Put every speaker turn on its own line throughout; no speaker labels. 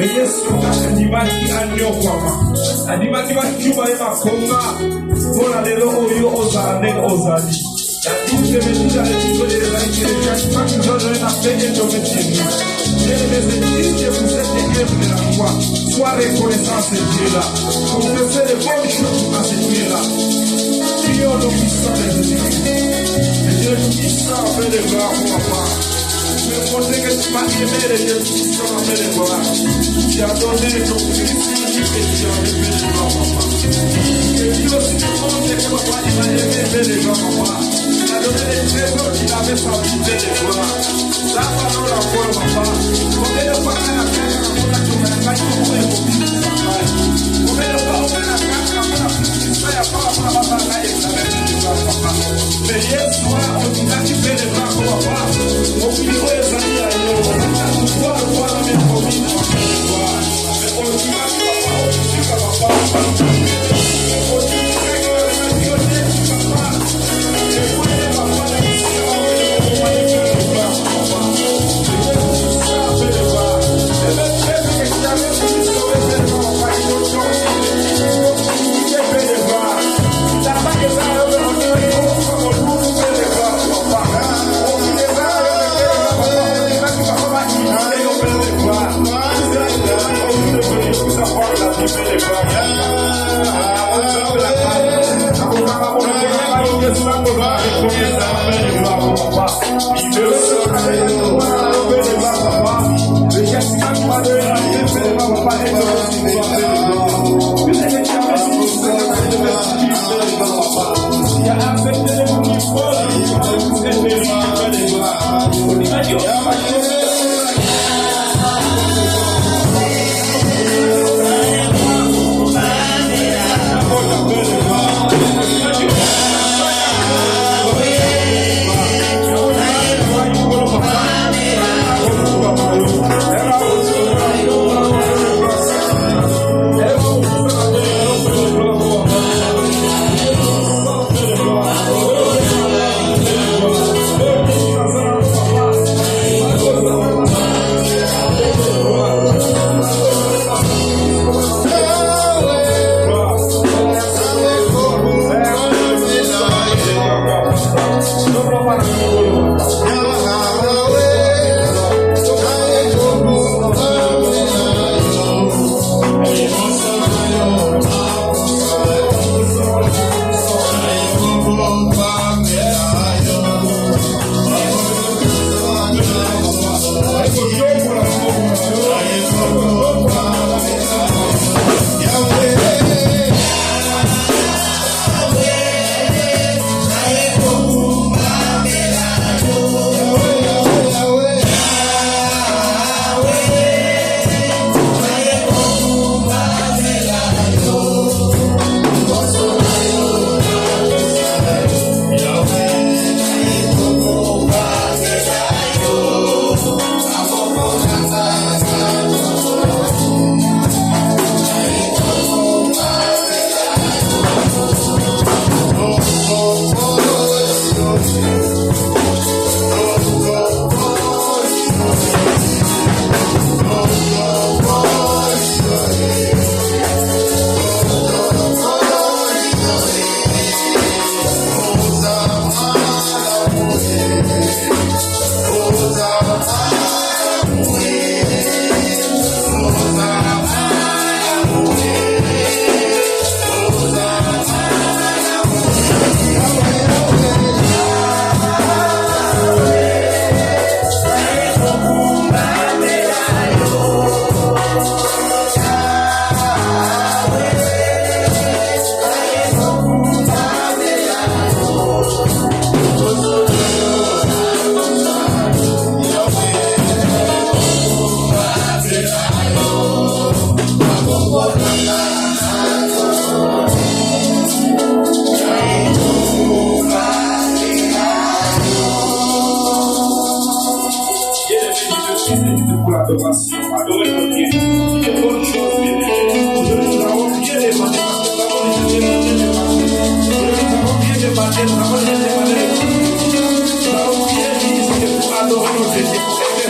Yesu adibaki anyokwama adibaki bakyuma emakonga kola lero oyo ozande ozali yatuze metuza lekikolera ikirekakimakizozo enapeke tometini les vous êtes des œuvres de la foi. Sois reconnaissant ce Dieu-là. Confessez les bonnes choses à ce Dieu-là. Prions le puissant des Jésus-Christ. Le Dieu puissant fait de gloire pour ma part. Je vais montrer que tu m'as aimé, le Dieu puissant fait de gloire. Tu as donné ton Christ unique et tu as fait de gloire, papa. Que Dieu aussi te montre que papa, il m'a aimé, fait de gloire, papa. Il a donné les trésors qu'il avait sa vie, fait de gloire. La parole encore, papa. Combien de fois on a fait la parole qui m'a fait pour vous et pour vous, papa. Combien de fois on a fait la parole qui m'a fait pour vous, papa. Mais hier soir, on dit là, tu fais les bras, papa. On dit, oh, les amis, on voit le roi dans mes promis, mais on dit là, papa, on dit que papa, on dit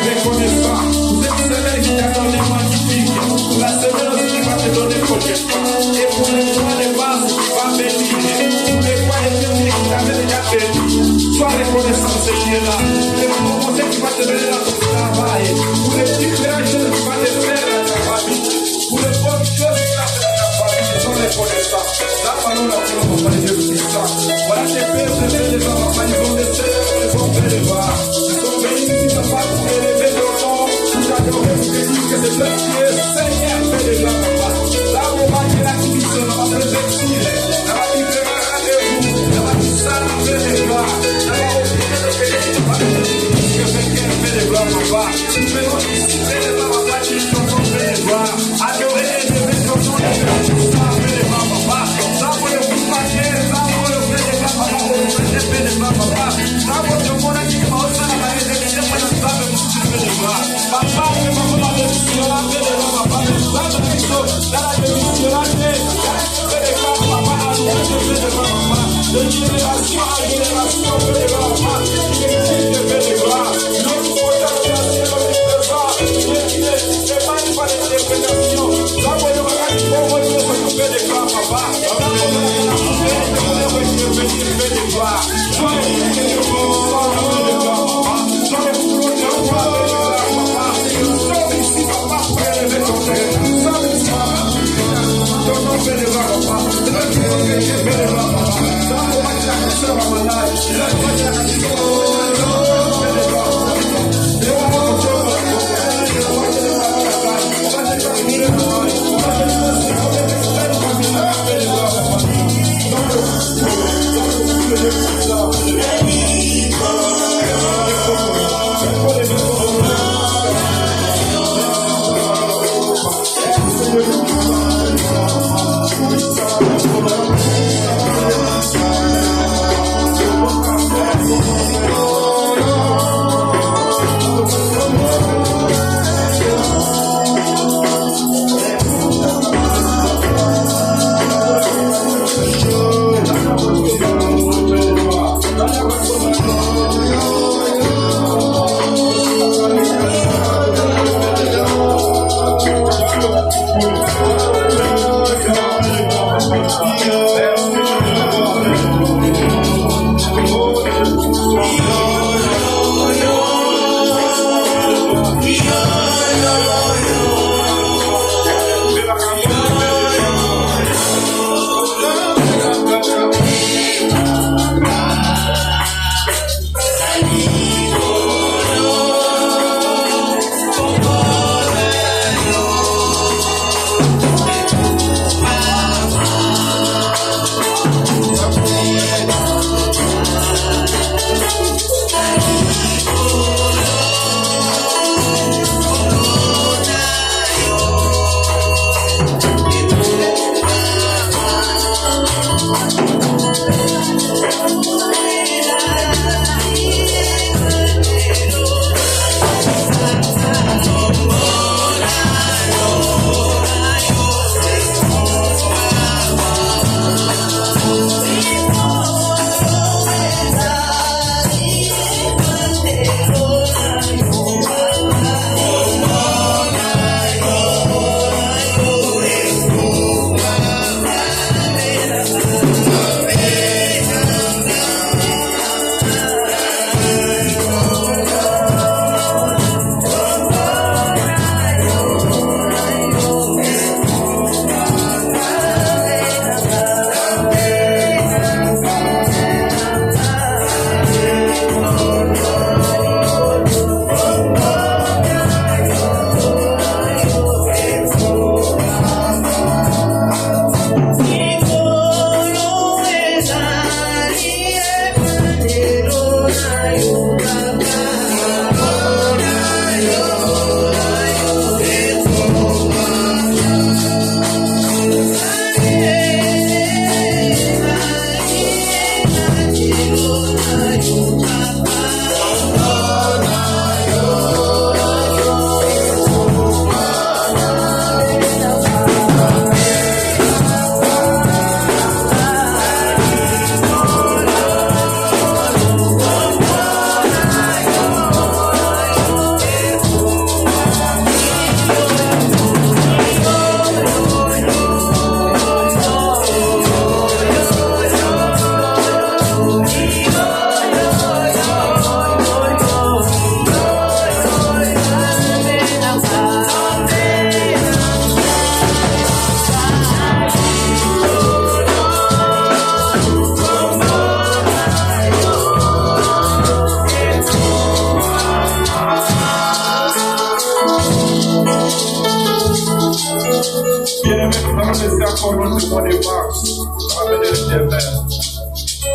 Reconnaissant, vous êtes celui qui a donné magnifique. você qui est là, pour les moments qui va te donner dans ton travail, pour les différentes choses qui vont te faire dans ta famille, pour les bonnes choses qui vont te faire dans ta famille, ce sont les connaissances. La parole a pour le moment de Jésus-Christ. Voilà tes pères, tes pères, les enfants, ils vont descendre, ils vont faire les bras. Ils sont venus ici, papa, pour élever ton nom, pour t'adorer, pour te dire que c'est toi qui es Seigneur, fais les bras, papa. Là, on va dire la Christ, on va te vexer, on va dire que rendez-vous, on va dire ça, on fait les bras. On va oublier de faire les bras. Que Seigneur fait les bras, papa. Nous venons ici, fais les bras, papa, qui sont fait les bras. Adorer et élever ton nom, fais les bras, papa. Ça, pour le coup, ça, pour le fait les bras, papa, pour le fait les bras, papa. Ça, pour le monde qui commence à la main, c'est que pour le ça, pour le fait les bras. Papa, c'est pas pour la bénédiction, la fait les bras, papa. Ça, c'est quelque chose, dans la bénédiction, la fait les bras, papa, à nous, fait les bras, papa. De génération à génération, fait les bras, papa. Il existe, fait les bras. Notre contamination, fait les bras. Il existe, c'est pas une fois d'interprétation. Ça, pour le monde qui commence à fait les bras, papa.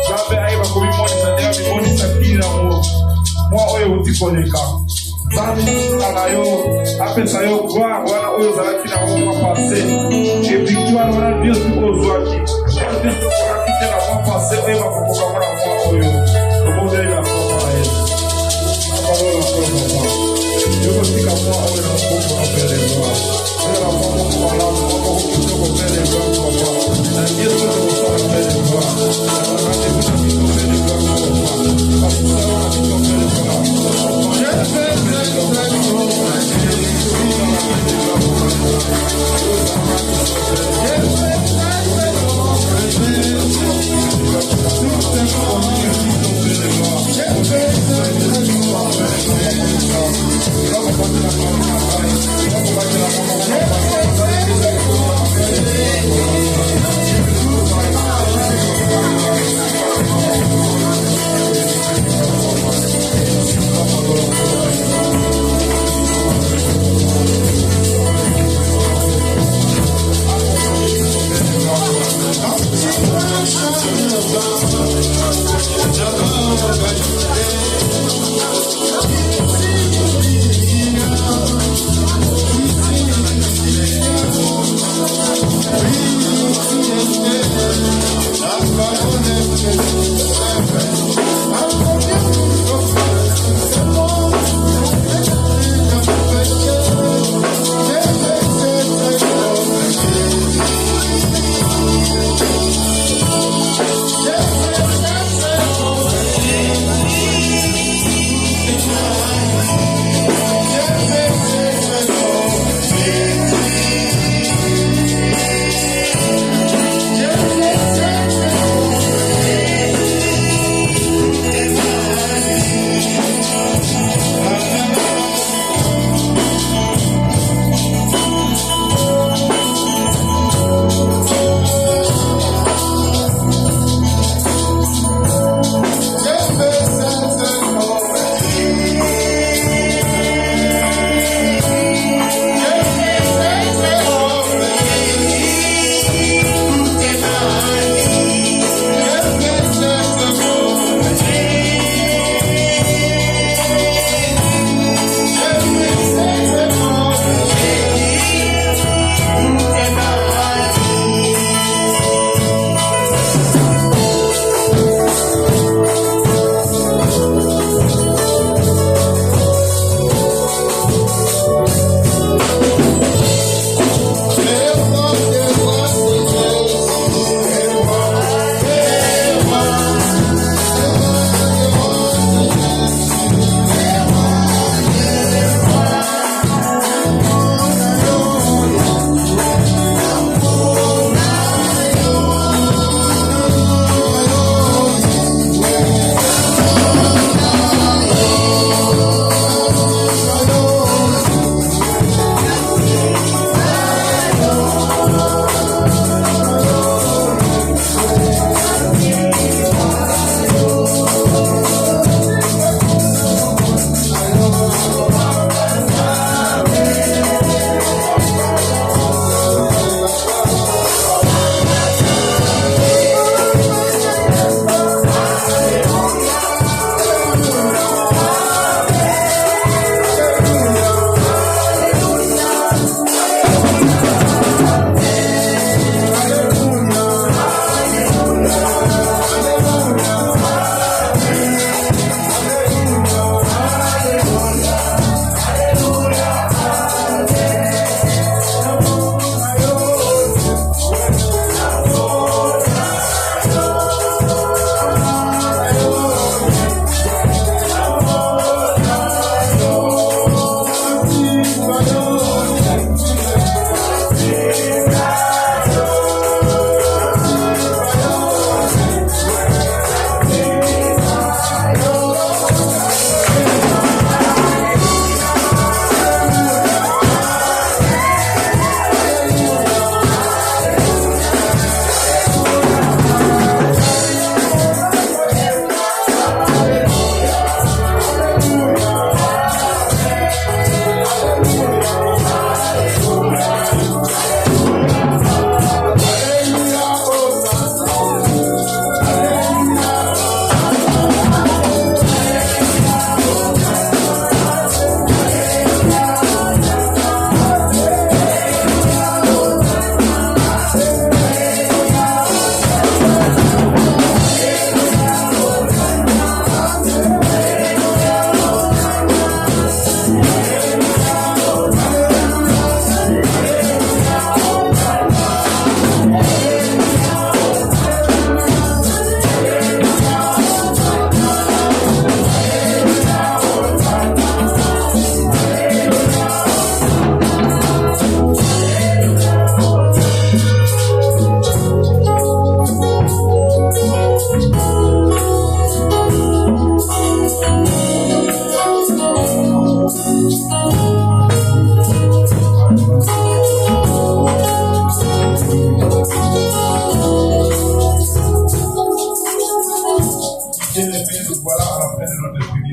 Zambe aiba kubimonisa ndega bimonisa kila mwa oyo utikoleka. Zambe alayo apesa yo gloire wana oyo zalaki na mwa passé. Et victoire wana Dieu ozwaki. Dieu ozwaki te na mwa passé oyo bakokoka mwana mwa oyo. Omondeli la forme na ye. Abalo la forme na mwa. Yo kotika mwa oyo na mkongo na pele gloire. Oyo la mwa moko malamu mwa moko kitoko pele gloire kwa mwa. Na Dieu ozwaki pele gloire.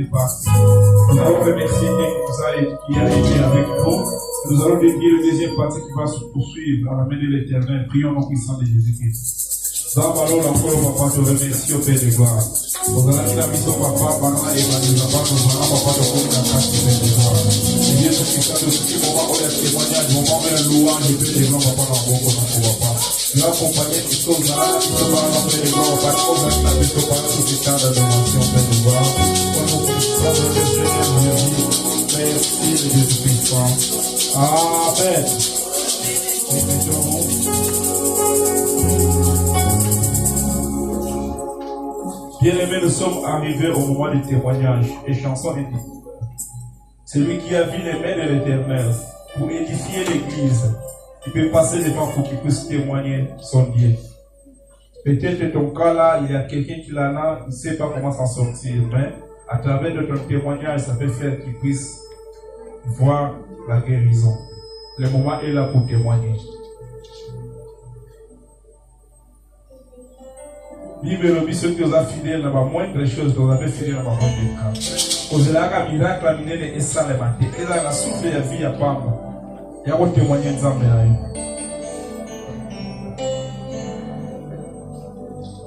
il est parti. Nous allons remercier qui a été avec nous. Nous allons dédier le deuxième partie qui va se poursuivre à la main de l'Éternel. Prions au puissant de Jésus-Christ. Dans parole encore, papa, te remercie au Père de gloire. Nous allons la mission, papa, pendant et nous allons papa, de comme la grâce du Père de gloire. Et Dieu, ce qui de ce moment où il y a témoignage, moment où il y a louange, je peux les gens, papa, dans mon corps, papa. Nous accompagner les choses là, qui se parlent dans le gloire, papa, comme la grâce de ce parle sur ces temps d'adoration, Père de gloire. Pour nous, puissants de le Seigneur Jésus, merci de Jésus-Christ. Amen. Bien-aimés, nous sommes arrivés au moment du témoignage. Et chanson est dit. Celui qui a vu les mains de l'Éternel pour édifier l'église, il peut passer devant pour qu'il puisse témoigner son Dieu. Peut-être ton cas là, il y a quelqu'un qui l'a là, il ne sait pas comment s'en sortir, mais à travers de ton témoignage, ça peut faire qu'il puisse voir la guérison. Le moment est là pour témoigner. Bible le ceux qui ont fidèles dans la moindre chose, vous avez fidèles dans la moindre cas. Vous avez un miracle à miner et ça les mater. Et là, la souffle de la vie à Pam. Il y a un témoignage de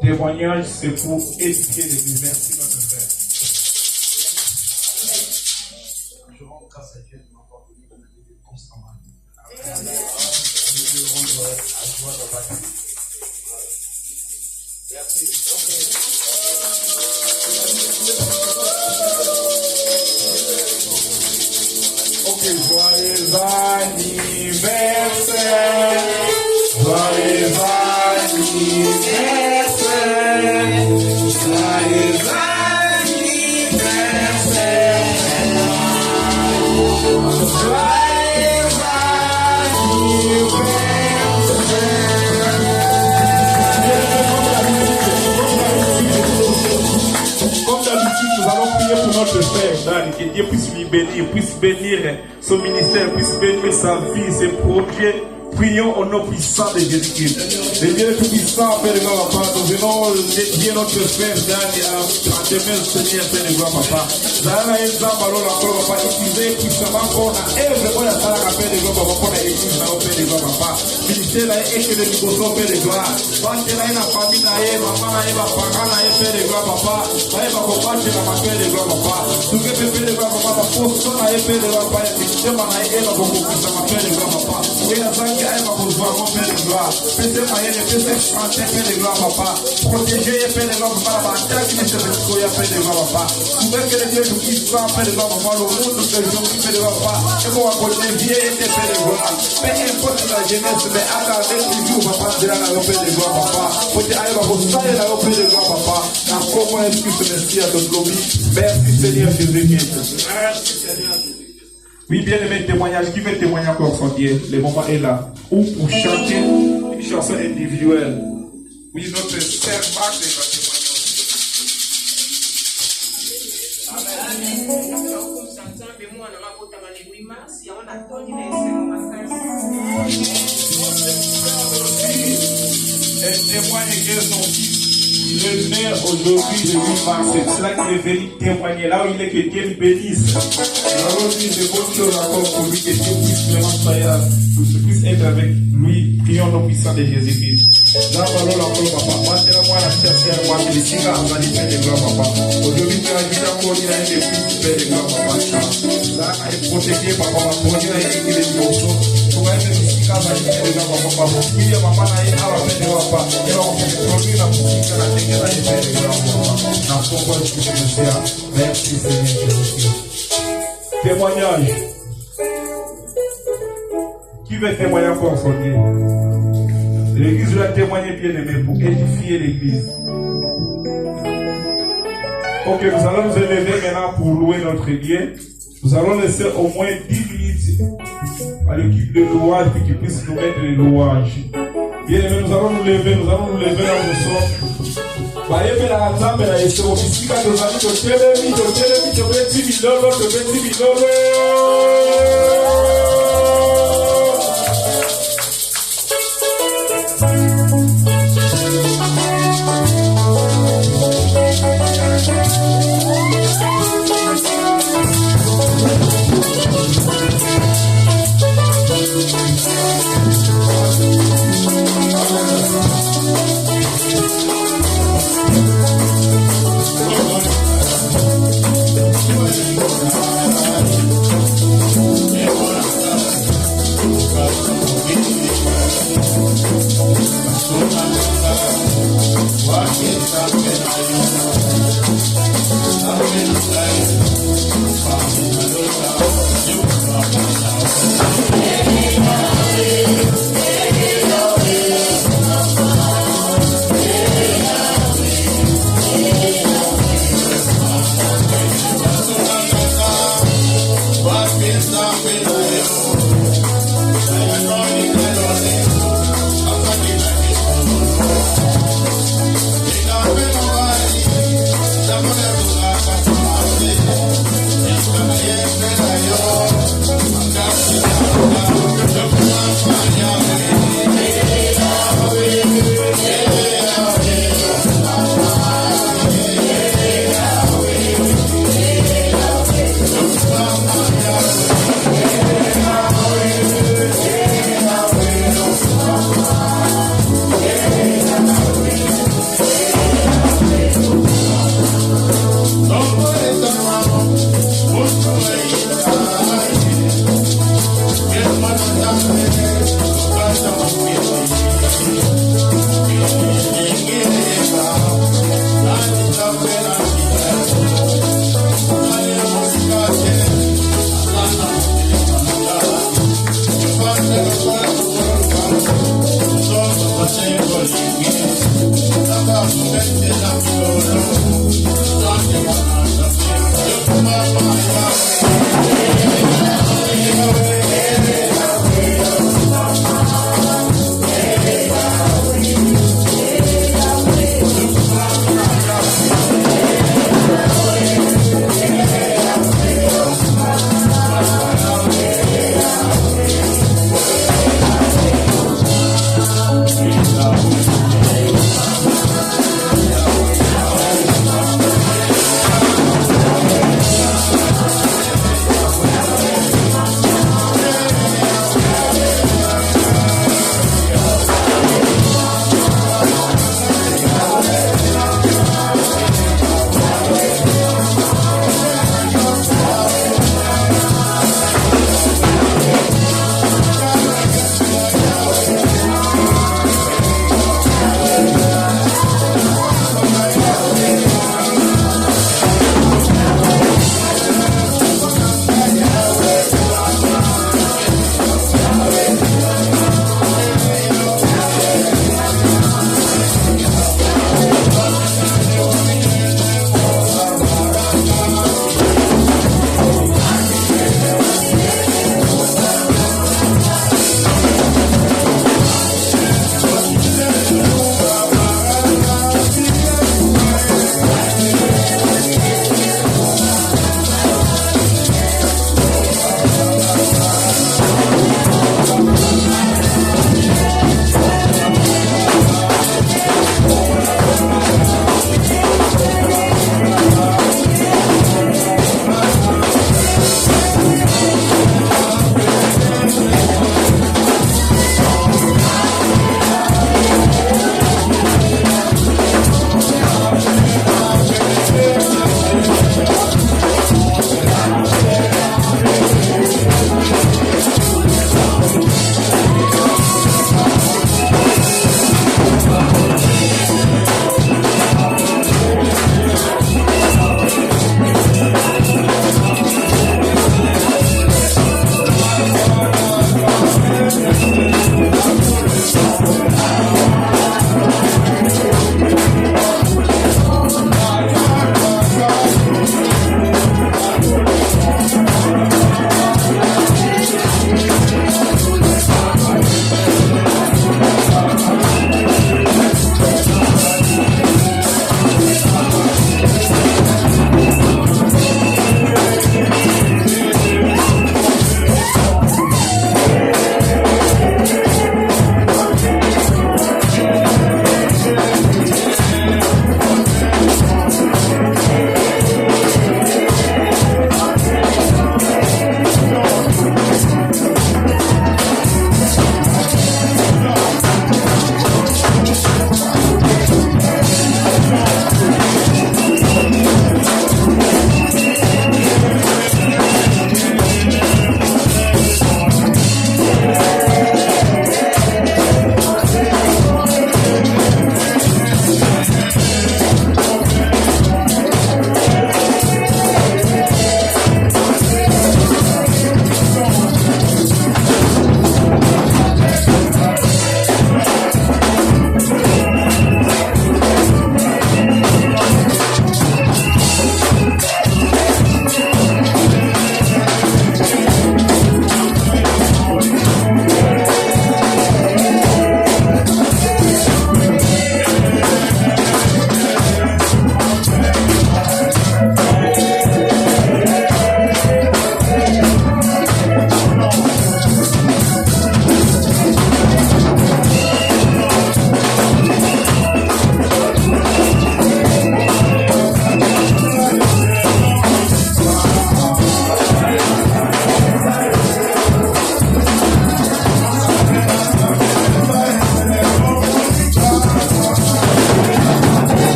témoignage, c'est pour éduquer les merci notre Père. Je rends grâce à Dieu de m'avoir donné de me dire constamment. Je veux rendre à joie dans la vie. Ok, joyeux anniversaire, joyeux anniversaire, joyeux notre Père, que Dieu puisse lui bénir, puisse bénir son ministère, puisse bénir sa vie, ses projets. Prions au nom puissant de Jésus-Christ. Le Dieu tout-puissant, Père de gloire, Papa, nous venons dédier notre Père, à demain, Seigneur, Père de gloire, Papa. Zana Ezamba, la parole, Papa, utilisez puissamment qu'on a œuvre, on a ça, la Père de gloire, Papa, qu'on a église, Père de gloire, Papa. Ministère, là, et que le microphone, Père de gloire. Bâtez là, la famille, là, maman, là, ma parent, là, Père de gloire, Papa. Là, ma papa, c'est ma Père de gloire, Papa. Tout que Père de gloire, Papa, pour là, Père de gloire, Papa, ministère, là, et ma beaucoup, ça ma Père de gloire, Papa. Et la santé, elle va vous voir, mon Père de gloire. Père moyen, Père santé, Père de gloire, Papa. Protéger, Père de gloire, Papa, la bataille qui ne se fait pas, Père de gloire, Papa. Vous voulez que le Dieu nous puisse voir, Père de gloire, Papa, le monde de ce jour, Père de gloire, Papa. Et qu'on va connaître vieux et Père de gloire. Peu importe la jeunesse, mais à la tête du jour, Papa, de la Père de gloire, Papa. Pour te aller, vous savez, la Père de gloire, Papa. La comment est-ce que ce Messie a de gloire. Merci, Seigneur Jésus-Christ. Merci, Seigneur Jésus. Oui, bien aimé témoignage, qui veut témoigner encore son Dieu, le moment est là. Ou pour chanter une chanson individuelle. Oui, notre sœur Marc va témoigner aussi. Elle témoigne que son fils. Il est né aujourd'hui de 8 mars. C'est là qu'il est venu témoigner. Là où il est, que Dieu le bénisse. Nous allons dire de bonnes choses encore pour lui, que Dieu puisse être avec lui. Prions au puissant de Jésus-Christ. Là, allons encore, papa. Maintenant, moi, la chercheur, moi, je suis là, on va dire Père de gloire, papa. Aujourd'hui, tu as dit encore, il a un des fils, Père de gloire, papa. Là, elle est protégée, papa. Pour dire, elle est des morceaux. Pour être ici, là, elle est de gloire, papa. Il y a maman, elle est à la Père de gloire, papa. Et là, on fait produire la musique, la technique, la Père de gloire, papa. Dans son point de vue, merci, Seigneur Jésus-Christ. Témoignage. Qui veut témoigner encore son Dieu? L'église doit témoigner bien aimé pour édifier l'église. Ok, nous allons nous élever maintenant pour louer notre Dieu. Nous allons laisser au moins 10 minutes à l'équipe de louange pour qu'ils puissent nous mettre les louanges. Bien aimé, nous allons nous lever là où nous sommes. Bayepe la nzambe na yeso bisika tozali totelemi tobeti bilolo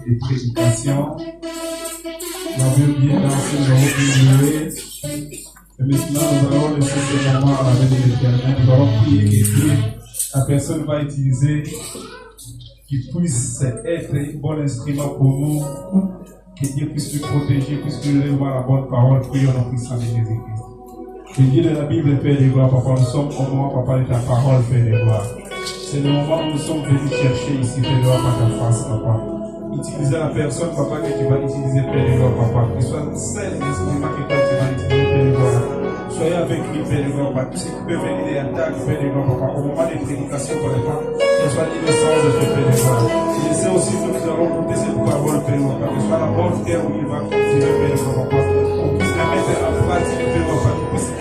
et prédication. Nous avons bien dansé, nous avons bien joué. Et maintenant, nous allons laisser ce moment à la main de l'Éternel. Nous allons prier et puis la personne va utiliser qui puisse être un bon instrument pour nous. Que Dieu puisse nous protéger, puisse nous recevoir la bonne parole. Prions en puissance de Jésus-Christ. Le Dieu de la Bible, Père de gloire, Papa, nous sommes au moment, Papa, de ta parole, Père de gloire. C'est le moment où nous sommes venus chercher ici, Père de gloire, par ta face, Papa. Utiliser la personne, Papa, que tu vas utiliser, Père de gloire, Papa. Que ce soit celle instrument que toi tu vas utiliser, Père de gloire. Soyez avec lui, Père de gloire, Papa. Tout ce qui peut venir des attaques, Père de gloire, Papa, au moment des prédications, pour les femmes, que soit l'innocence de ce Père de gloire. Et c'est aussi que nous allons porter cette parole, Père de gloire, Papa. Que ce soit la bonne terre où il va continuer, Père de gloire, Papa. On puisse la mettre en pratique, Père de gloire, Papa. Qu'on puisse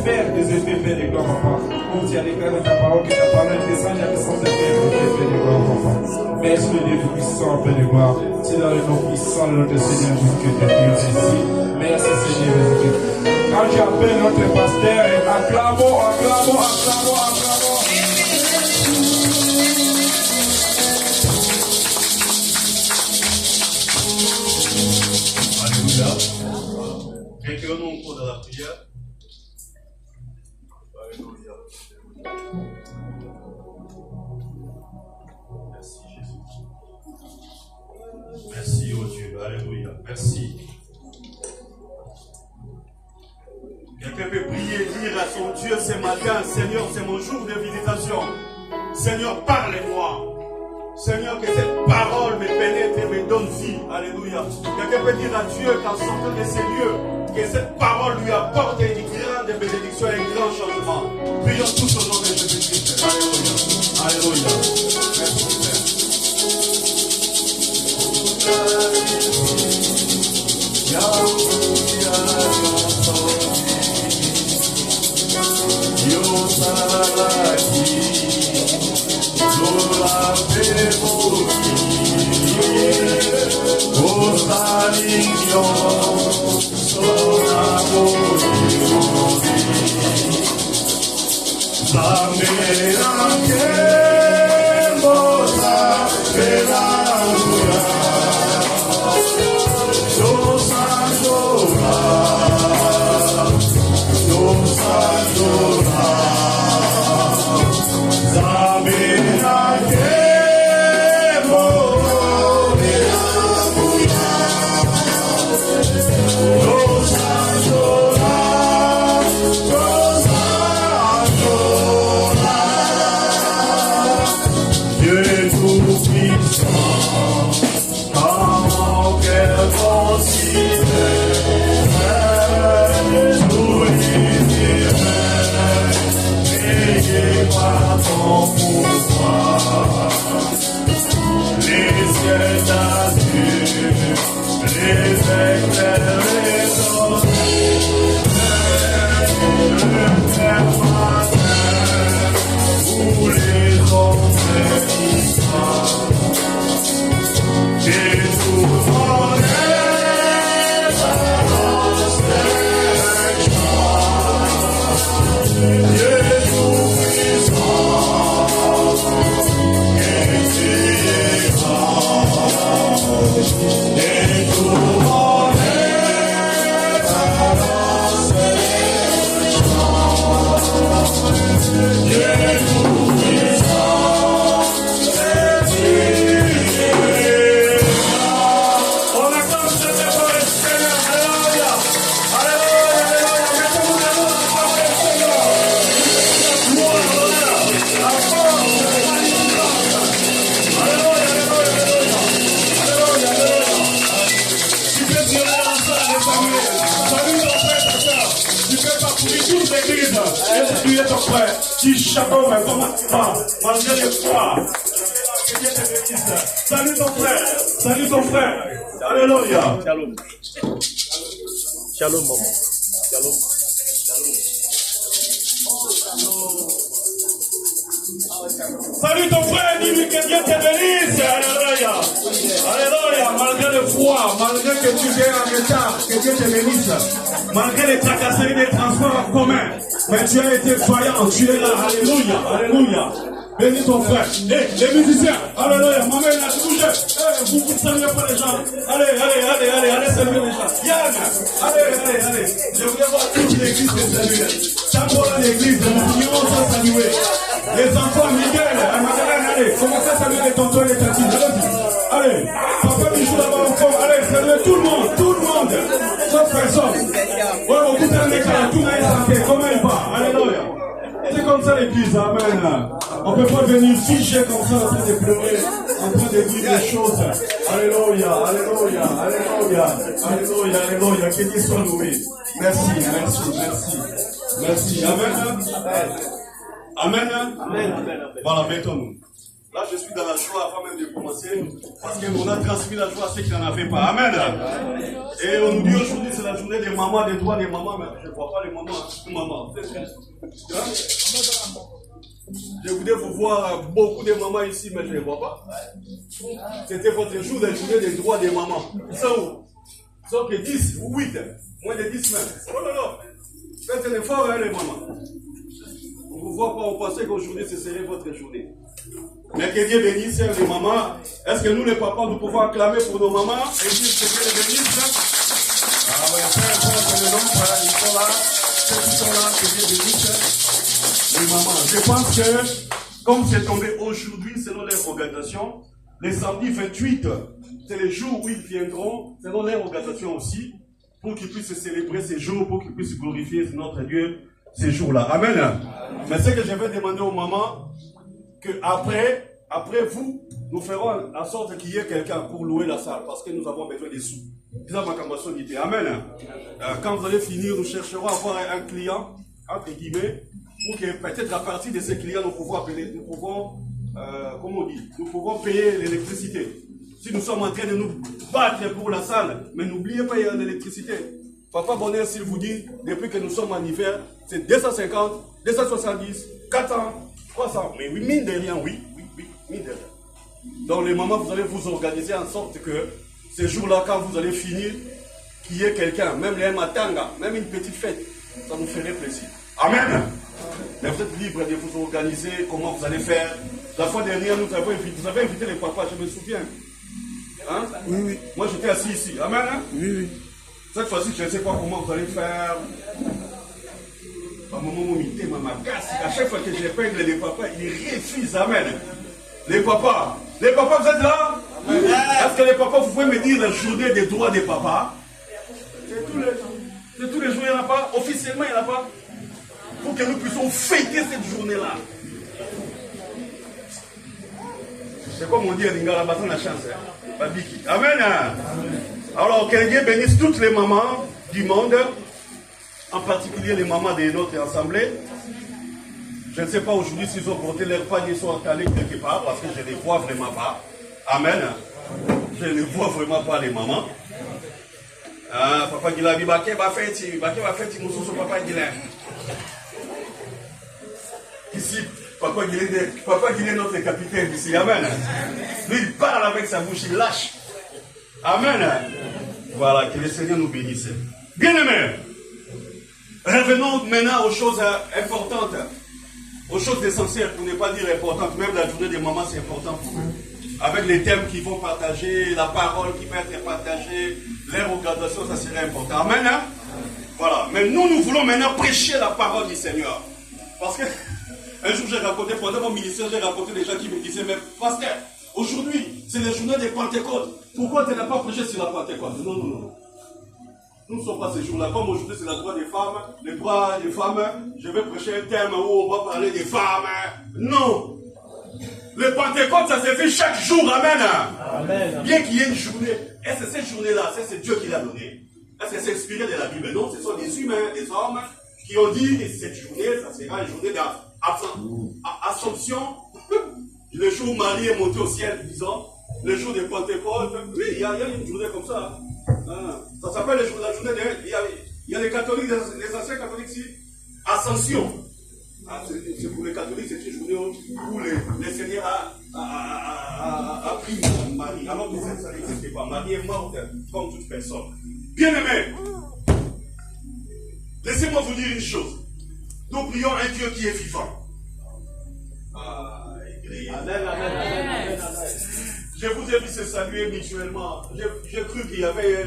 faire des effets, Père de gloire, Papa. Comme tu as déclaré dans ta parole, que ta parole descend jamais sans effet, Père de gloire, Papa. Merci le Dieu puissant, Père de gloire. C'est dans le nom puissant de notre Seigneur Jésus que tu as prié ici. Merci, Seigneur Jésus. Quand tu appelles notre pasteur, acclamons, acclamons, acclamons, acclamons.
Alléluia. Recueillons-nous au cours de la prière. Alléluia. Merci Jésus. Merci oh Dieu. Alléluia. Merci. Quelqu'un peut prier, dire à son Dieu ce matin, Seigneur, c'est mon jour de visitation. Seigneur, parlez-moi. Seigneur, que cette parole me pénètre et me donne vie. Alléluia. Quelqu'un peut dire à Dieu qu'en sortant de ces lieux, que cette parole lui apporte une grande bénédiction et un grand changement. Prions tous au nom de Jésus-Christ. Alléluia. Alléluia. Merci Père. Salut ton frère. Salut ton frère. Alléluia. Shalom. Shalom, maman. Shalom. Salut ton frère, dis-lui que Dieu te bénisse. Alléluia. Alléluia. Malgré le froid, malgré que tu viennes en retard, que Dieu te bénisse. Malgré les tracasseries des transports en commun, mais tu as été vaillant, tu es là. Alléluia. Alléluia. Bénis ton frère. Les musiciens. Alléluia. Maman, il a bougé. Vous ne saluez pas les gens. Allez, saluer les gens. Yann. Allez. Je voulais voir toute l'église te saluer. Ça pour l'église, nous allons saluer. Les enfants, Miguel, Madeleine, allez, commencez à saluer les tontons et les tatines. Allez, papa Michou là-bas au fond. Allez, saluez tout le monde. Sauf personne. Ouais, au bout d'un éclat, tout le monde est santé. Comment il va? Alléluia. C'est comme ça l'église, amen. On ne peut pas venir ficher comme ça en train de pleurer, en train de dire des choses. Alléluia. Que Dieu soit loué. Merci. Amen. Voilà, mettons-nous. Là, je suis dans la joie avant même de commencer, parce qu'on a transmis la joie à ceux qui n'en avaient pas. Amen. Et on nous dit aujourd'hui, c'est la journée des mamans, des droits des mamans, mais je ne vois pas les mamans. Je voulais vous voir beaucoup de mamans ici, mais je ne les vois pas. C'était votre jour, la journée des droits des mamans. Ils sont où? Ils sont que 10 ou 8, moins de 10 même. Oh là là, faites un effort, hein, les mamans. On ne vous voit pas, on pensait qu'aujourd'hui, ce serait votre journée. Mais que Dieu bénisse les mamans. Est-ce que nous, les papas, nous pouvons acclamer pour nos mamans et dire que Dieu les bénisse? Ah oui, peu importe le nom, voilà, ils sont là. Ceux qui sont là, que Dieu bénisse les mamans. Je pense que, comme c'est tombé aujourd'hui, selon les organisations, les samedis 28, c'est les jours où ils viendront, selon les organisations aussi, pour qu'ils puissent célébrer ces jours, pour qu'ils puissent glorifier notre Dieu ces jours-là. Amen. Mais ce que je vais demander aux mamans, que après vous, nous ferons en sorte qu'il y ait quelqu'un pour louer la salle, parce que nous avons besoin des sous. Amen. Quand vous allez finir, nous chercherons à avoir un client, entre guillemets, pour que peut-être à partir de ces clients, nous pouvons payer l'électricité. Si nous sommes en train de nous battre pour la salle, mais n'oubliez pas, il y a l'électricité. Papa Bonheur, s'il vous dit, depuis que nous sommes en hiver, c'est 250, 270, 400, 300. Mais oui, mine de rien, oui, mine de rien. Donc les mamans, vous allez vous organiser en sorte que ces jours-là, quand vous allez finir, qu'il y ait quelqu'un, même les matanga, même une petite fête, ça nous ferait plaisir. Amen. Mais vous êtes libre de vous organiser, comment vous allez faire. La fois dernière, vous avez invité les papas, je me souviens. Hein? Oui. Moi, j'étais assis ici. Amen. Hein? Oui. Cette fois-ci, je ne sais pas comment vous allez faire. À chaque fois que j'épingle les papas, ils refusent. Amen. Les papas, vous êtes là? Oui. Est-ce que les papas, vous pouvez me dire la journée des droits des papas? C'est tous les jours, il n'y en a pas. Officiellement, il n'y en a pas. Pour que nous puissions fêter cette journée-là. C'est comme on dit à Lingala, on a la chance. Babiki. Amen. Alors, que Dieu bénisse toutes les mamans du monde, en particulier les mamans de notre assemblée. Je ne sais pas aujourd'hui s'ils ont porté leur panier, sont installés quelque part, parce que je ne les vois vraiment pas. Amen. Je ne vois vraiment pas les mamans. Papa Gila, Bake va faire, nous sommes Papa Gila. Ici, Papa Gila est notre capitaine ici. Amen. Lui, il parle avec sa bouche, il lâche. Amen. Voilà, que le Seigneur nous bénisse. Bien-aimés, revenons maintenant aux choses importantes, aux choses essentielles, pour ne pas dire importantes. Même la journée des mamans, c'est important pour eux. Avec les thèmes qu'ils vont partager, la parole qui va être partagée, leur organisation, ça serait important. Amen. Hein? Voilà. Mais nous voulons maintenant prêcher la parole du Seigneur. Parce que, un jour, j'ai raconté, pendant mon ministère, j'ai raconté des gens qui me disaient, mais pasteur, aujourd'hui, c'est la journée des Pentecôtes. Pourquoi tu n'as pas prêché sur la Pentecôte? Non. Nous ne sommes pas ces jours-là. Comme aujourd'hui, c'est le droit des femmes, les droits des femmes, je vais prêcher un thème où on va parler des femmes. Non. Le Pentecôte, ça se fait chaque jour. Amen. Amen. Bien qu'il y ait une journée. Est-ce que cette journée-là, c'est Dieu qui l'a donnée? Est-ce que c'est inspiré de la Bible? Non, ce sont des humains, des hommes qui ont dit que cette journée, ça sera une journée d'Assomption. Le jour où Marie est montée au ciel, disons. Le jour de Pentecôte. Oui, il y a une journée comme ça. Ça s'appelle la journée de... Il y a les catholiques, les anciens catholiques ici. Ascension. C'est pour les catholiques, c'est une journée où le Seigneur a pris Marie. Alors que ça n'existait pas. Marie est morte comme toute personne. Bien aimé, laissez-moi vous dire une chose. Nous prions un Dieu qui est vivant. Je vous ai vu se saluer mutuellement. J'ai cru qu'il y avait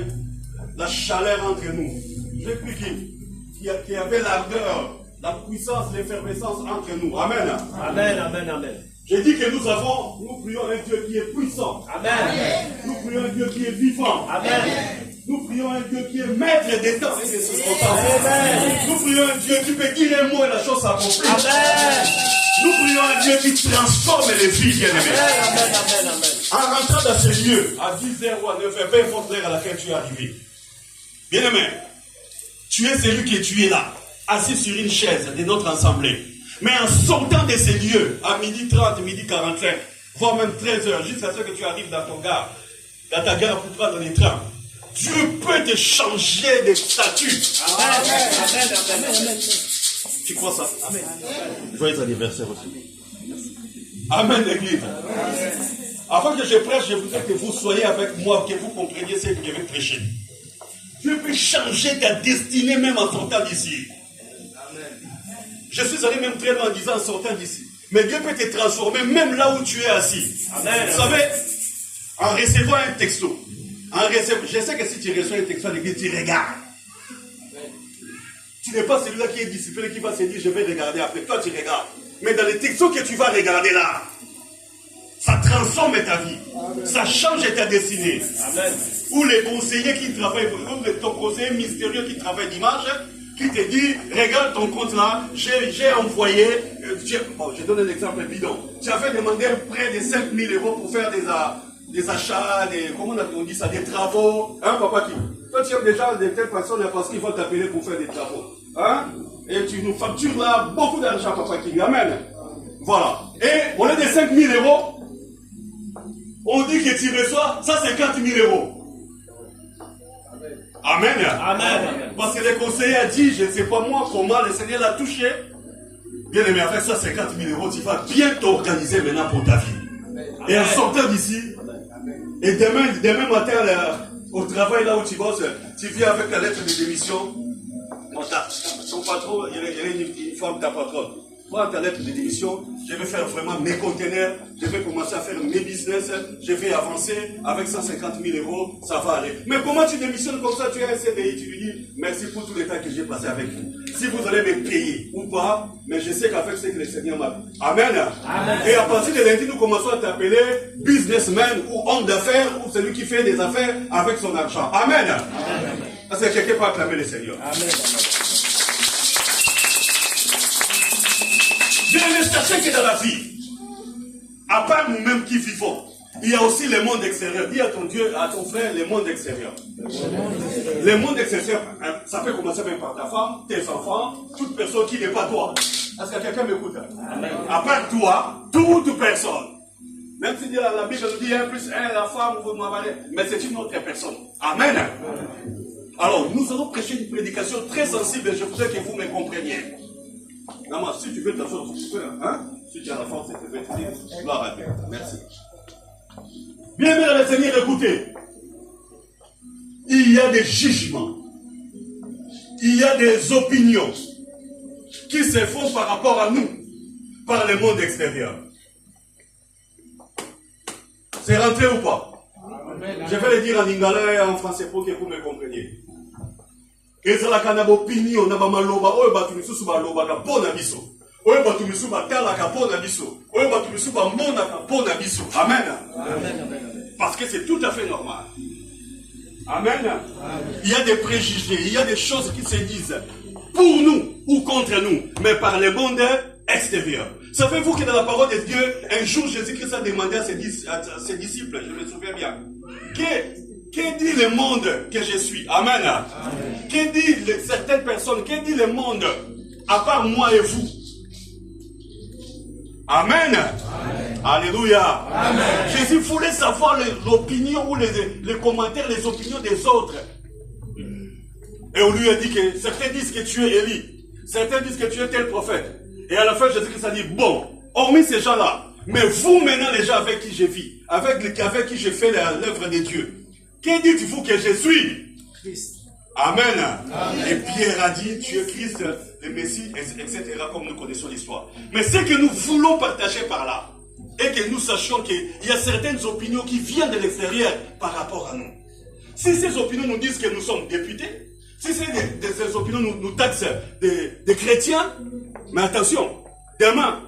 la chaleur entre nous. J'ai cru qu'il y avait l'ardeur, la puissance, l'effervescence entre nous. Amen.
Amen, amen, amen.
J'ai dit que nous prions un Dieu qui est puissant.
Amen.
Nous prions un Dieu qui est vivant.
Amen.
Nous prions un Dieu qui est maître des temps et des circonstances.
Amen.
Nous prions un Dieu qui peut dire un mot et la chose s'accomplit.
Amen.
Nous prions un Dieu qui transforme les vies, bien-aimés.
Amen, amen, amen.
En rentrant dans ce lieu, à 10h ou à 9h, peu importe l'heure à laquelle tu es arrivé. Bien-aimé, tu es celui que tu es là, assis sur une chaise de notre assemblée. Mais en sortant de ces lieux, à 12h30, 12h45, voire même 13h, jusqu'à ce que tu arrives dans ton gare, dans ta gare pour prendre les trains, Dieu peut te changer de statut.
Amen, amen, amen, amen.
Tu crois ça?
Amen.
Joyeux anniversaire aussi. Amen, l'église. Avant que je prêche, je voudrais que vous soyez avec moi, que vous compreniez ce que je vais prêcher. Dieu peut changer ta destinée même en sortant d'ici. Je suis allé même très loin en disant en sortant d'ici. Mais Dieu peut te transformer même là où tu es assis. Amen. Vous savez, en recevant un texto, je sais que si tu reçois un texto à l'église, tu regardes. Tu n'es pas celui-là qui est discipliné, qui va se dire je vais regarder après. Toi, tu regardes. Mais dans les textos que tu vas regarder là, ça transforme ta vie. Amen. Ça change ta destinée. Amen. Ou les conseillers qui travaillent, ou ton conseiller mystérieux qui travaille dimanche, qui te dit, regarde ton compte là, j'ai envoyé, je donne un exemple bidon. Tu avais demandé près de 5 000 € pour faire des achats, comment on dit ça, des travaux. Hein, papa qui? Toi, tu aimes déjà de telles personnes parce qu'ils vont t'appeler pour faire des travaux. Hein? Et tu nous factures là beaucoup d'argent, papa qui. Amen. Voilà. Et au lieu de 5 000 €, on dit que tu reçois 150 000 €. Amen.
Amen.
Parce que le conseiller a dit, je ne sais pas moi comment le Seigneur l'a touché. Bien aimé, avec 150 000 €, tu vas bien t'organiser maintenant pour ta vie. Amen. Et en sortant d'ici, et demain matin, là, au travail là où tu bosses, tu viens avec la lettre de démission. Ton patron, il est une femme, ta patronne. Prends ta lettre de démission, je vais faire vraiment mes conteneurs, je vais commencer à faire mes business, je vais avancer avec 150 000 €, ça va aller. Mais comment tu démissionnes comme ça, tu es un CDI, tu lui dis merci pour tout le temps que j'ai passé avec vous. Si vous allez me payer ou pas, mais je sais qu'avec ce que le Seigneur m'a dit. Amen. Amen. Et à partir de lundi, nous commençons à t'appeler businessman ou homme d'affaires ou celui qui fait des affaires avec son argent. Amen. Amen. Parce que quelqu'un peut acclamer le Seigneur. Amen. Bien, sachez que dans la vie, à part nous-mêmes qui vivons, il y a aussi le monde extérieur. Dis à ton Dieu, à ton frère, le monde extérieur. Le monde extérieur, ça peut commencer même par ta femme, tes enfants, toute personne qui n'est pas toi. Est-ce que quelqu'un m'écoute? À part toi, toute personne. Même si la Bible nous dit 1 plus 1, la femme, vous m'avalez, mais c'est une autre personne. Amen. Alors, nous allons prêcher une prédication très sensible et je voudrais que vous me compreniez. Maman, si tu veux t'asseoir, tu peux, hein? Si tu as la force, tu peux te dire, gloire à Dieu. Merci. Bien aimé dans le Seigneur, écoutez. Il y a des jugements. Il y a des opinions qui se font par rapport à nous, par le monde extérieur. C'est rentré ou pas? Je vais le dire en lingala et en français pour que vous me compreniez. Ezalaka na opinion na bamaloba oyo batu misusu balobaka mpona biso oyo batu misusu batalaka mpona biso oyo batu misusu bamonaka mpona biso. Amen. Parce que c'est tout à fait normal. Amen. Il y a des préjugés, il y a des choses qui se disent pour nous ou contre nous, mais par le monde extérieur. Savez-vous que dans la parole de Dieu, un jour Jésus-Christ a demandé à ses disciples, je me souviens bien, que dit le monde que je suis? Amen. Que dit certaines personnes? Que dit le monde à part moi et vous? Amen. Alléluia. Amen. Jésus voulait savoir l'opinion ou les commentaires, les opinions des autres. Et on lui a dit que certains disent que tu es Élie, certains disent que tu es tel prophète. Et à la fin, Jésus-Christ a dit, bon, hormis ces gens-là, mais vous maintenant les gens avec qui je vis, avec qui je fais l'œuvre de Dieu, que dites-vous que je suis? Christ. Amen. Amen. Et Pierre a dit, tu es Christ, le Messie, etc., comme nous connaissons l'histoire. Mais ce que nous voulons partager par là, et que nous sachions qu'il y a certaines opinions qui viennent de l'extérieur par rapport à nous. Si ces opinions nous disent que nous sommes députés, si ces opinions nous taxent des chrétiens, mais attention, demain,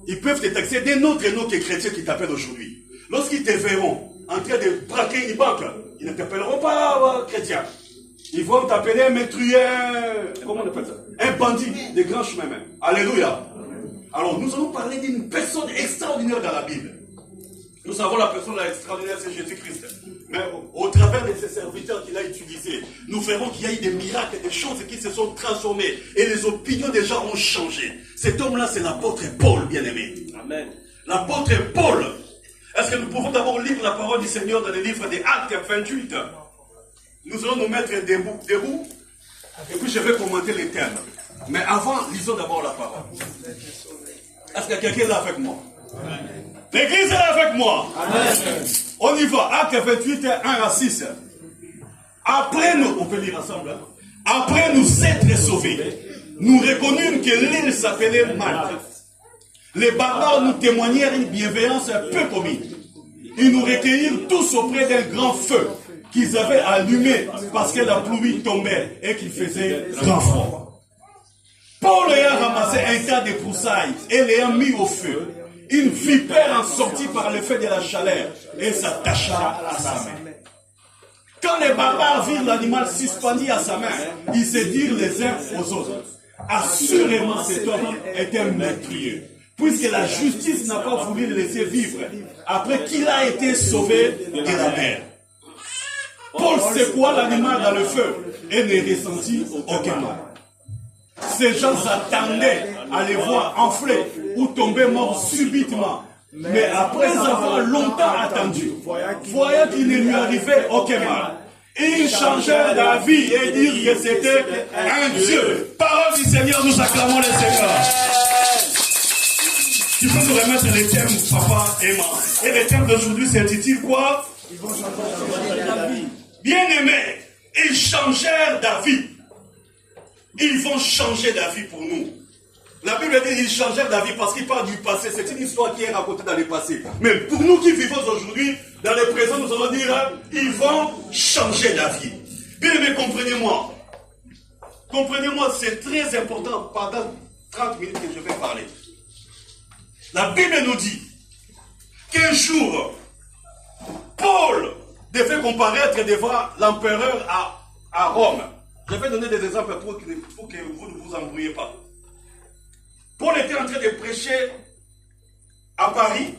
ils peuvent te taxer d'un autre nom que chrétien qui t'appelle aujourd'hui. Lorsqu'ils te verront en train de braquer une banque, ils ne t'appelleront pas chrétien. Ils vont t'appeler un meurtrier, comment on appelle ça? Un bandit de grands chemins même. Alléluia. Alors nous allons parler d'une personne extraordinaire dans la Bible. Nous savons la personne extraordinaire, c'est Jésus-Christ. Mais au travers de ses serviteurs qu'il a utilisés, nous verrons qu'il y a eu des miracles, des choses qui se sont transformées. Et les opinions des gens ont changé. Cet homme-là, c'est l'apôtre Paul, bien-aimé. Amen. L'apôtre Paul. Est-ce que nous pouvons d'abord lire la parole du Seigneur dans le livre des Actes 28? Nous allons nous mettre debout. Et puis je vais commenter les termes. Mais avant, lisons d'abord la parole. Est-ce que quelqu'un est là avec moi? L'église est là avec moi. Amen. On y va. Acte 28, 1 à 6. Après nous, on peut lire ensemble. Hein? Après nous être sauvés, nous reconnûmes que l'île s'appelait Malte. Les barbares nous témoignèrent une bienveillance peu commune. Ils nous recueillirent tous auprès d'un grand feu qu'ils avaient allumé parce que la pluie tombait et qu'il faisait grand froid. Paul ayant ramassé un tas de broussailles et l'ayant mis au feu, une vipère en sortit par le fait de la chaleur et s'attacha à sa main. Quand les barbares virent l'animal suspendu à sa main, ils se dirent les uns aux autres: assurément cet homme est un meurtrier, puisque la justice n'a pas voulu le laisser vivre après qu'il a été sauvé de la mer. Paul secoua l'animal dans le feu et ne ressentit aucun mal. Ces gens s'attendaient à les voir enfler ou tomber morts subitement. Mais après avoir longtemps attendu, voyant qu'il ne lui arrivait aucun mal, ils changèrent d'avis et dirent que c'était un Dieu. Parole du Seigneur, nous acclamons le Seigneur. Tu peux nous remettre les thèmes, papa et maman. Et les thèmes d'aujourd'hui s'intitulent quoi? Ils vont changer d'avis. Bien-aimés, ils changèrent d'avis. Ils vont changer d'avis pour nous. La Bible dit qu'ils changèrent d'avis parce qu'ils parlent du passé. C'est une histoire qui est racontée dans le passé. Mais pour nous qui vivons aujourd'hui, dans le présent, nous allons dire, ils vont changer d'avis. Bien-aimés, comprenez-moi. Comprenez-moi, c'est très important pendant 30 minutes que je vais parler. La Bible nous dit qu'un jour, Paul devait comparaître devant l'empereur à Rome. Je vais donner des exemples pour que vous ne vous embrouillez pas. Paul était en train de prêcher à Paris,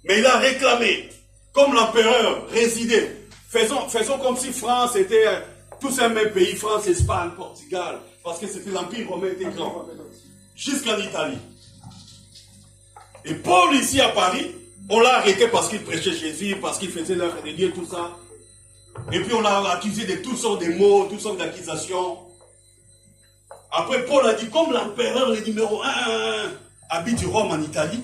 mais il a réclamé, comme l'empereur résidait, faisons comme si France était tous un même pays, France, Espagne, Portugal, parce que c'était l'Empire romain était grand, jusqu'en Italie. Et Paul ici à Paris, on l'a arrêté parce qu'il prêchait Jésus, parce qu'il faisait l'œuvre de Dieu, tout ça. Et puis on l'a accusé de toutes sortes de mots, toutes sortes d'accusations. Après Paul a dit, comme l'empereur, le numéro 1 habite Rome en Italie,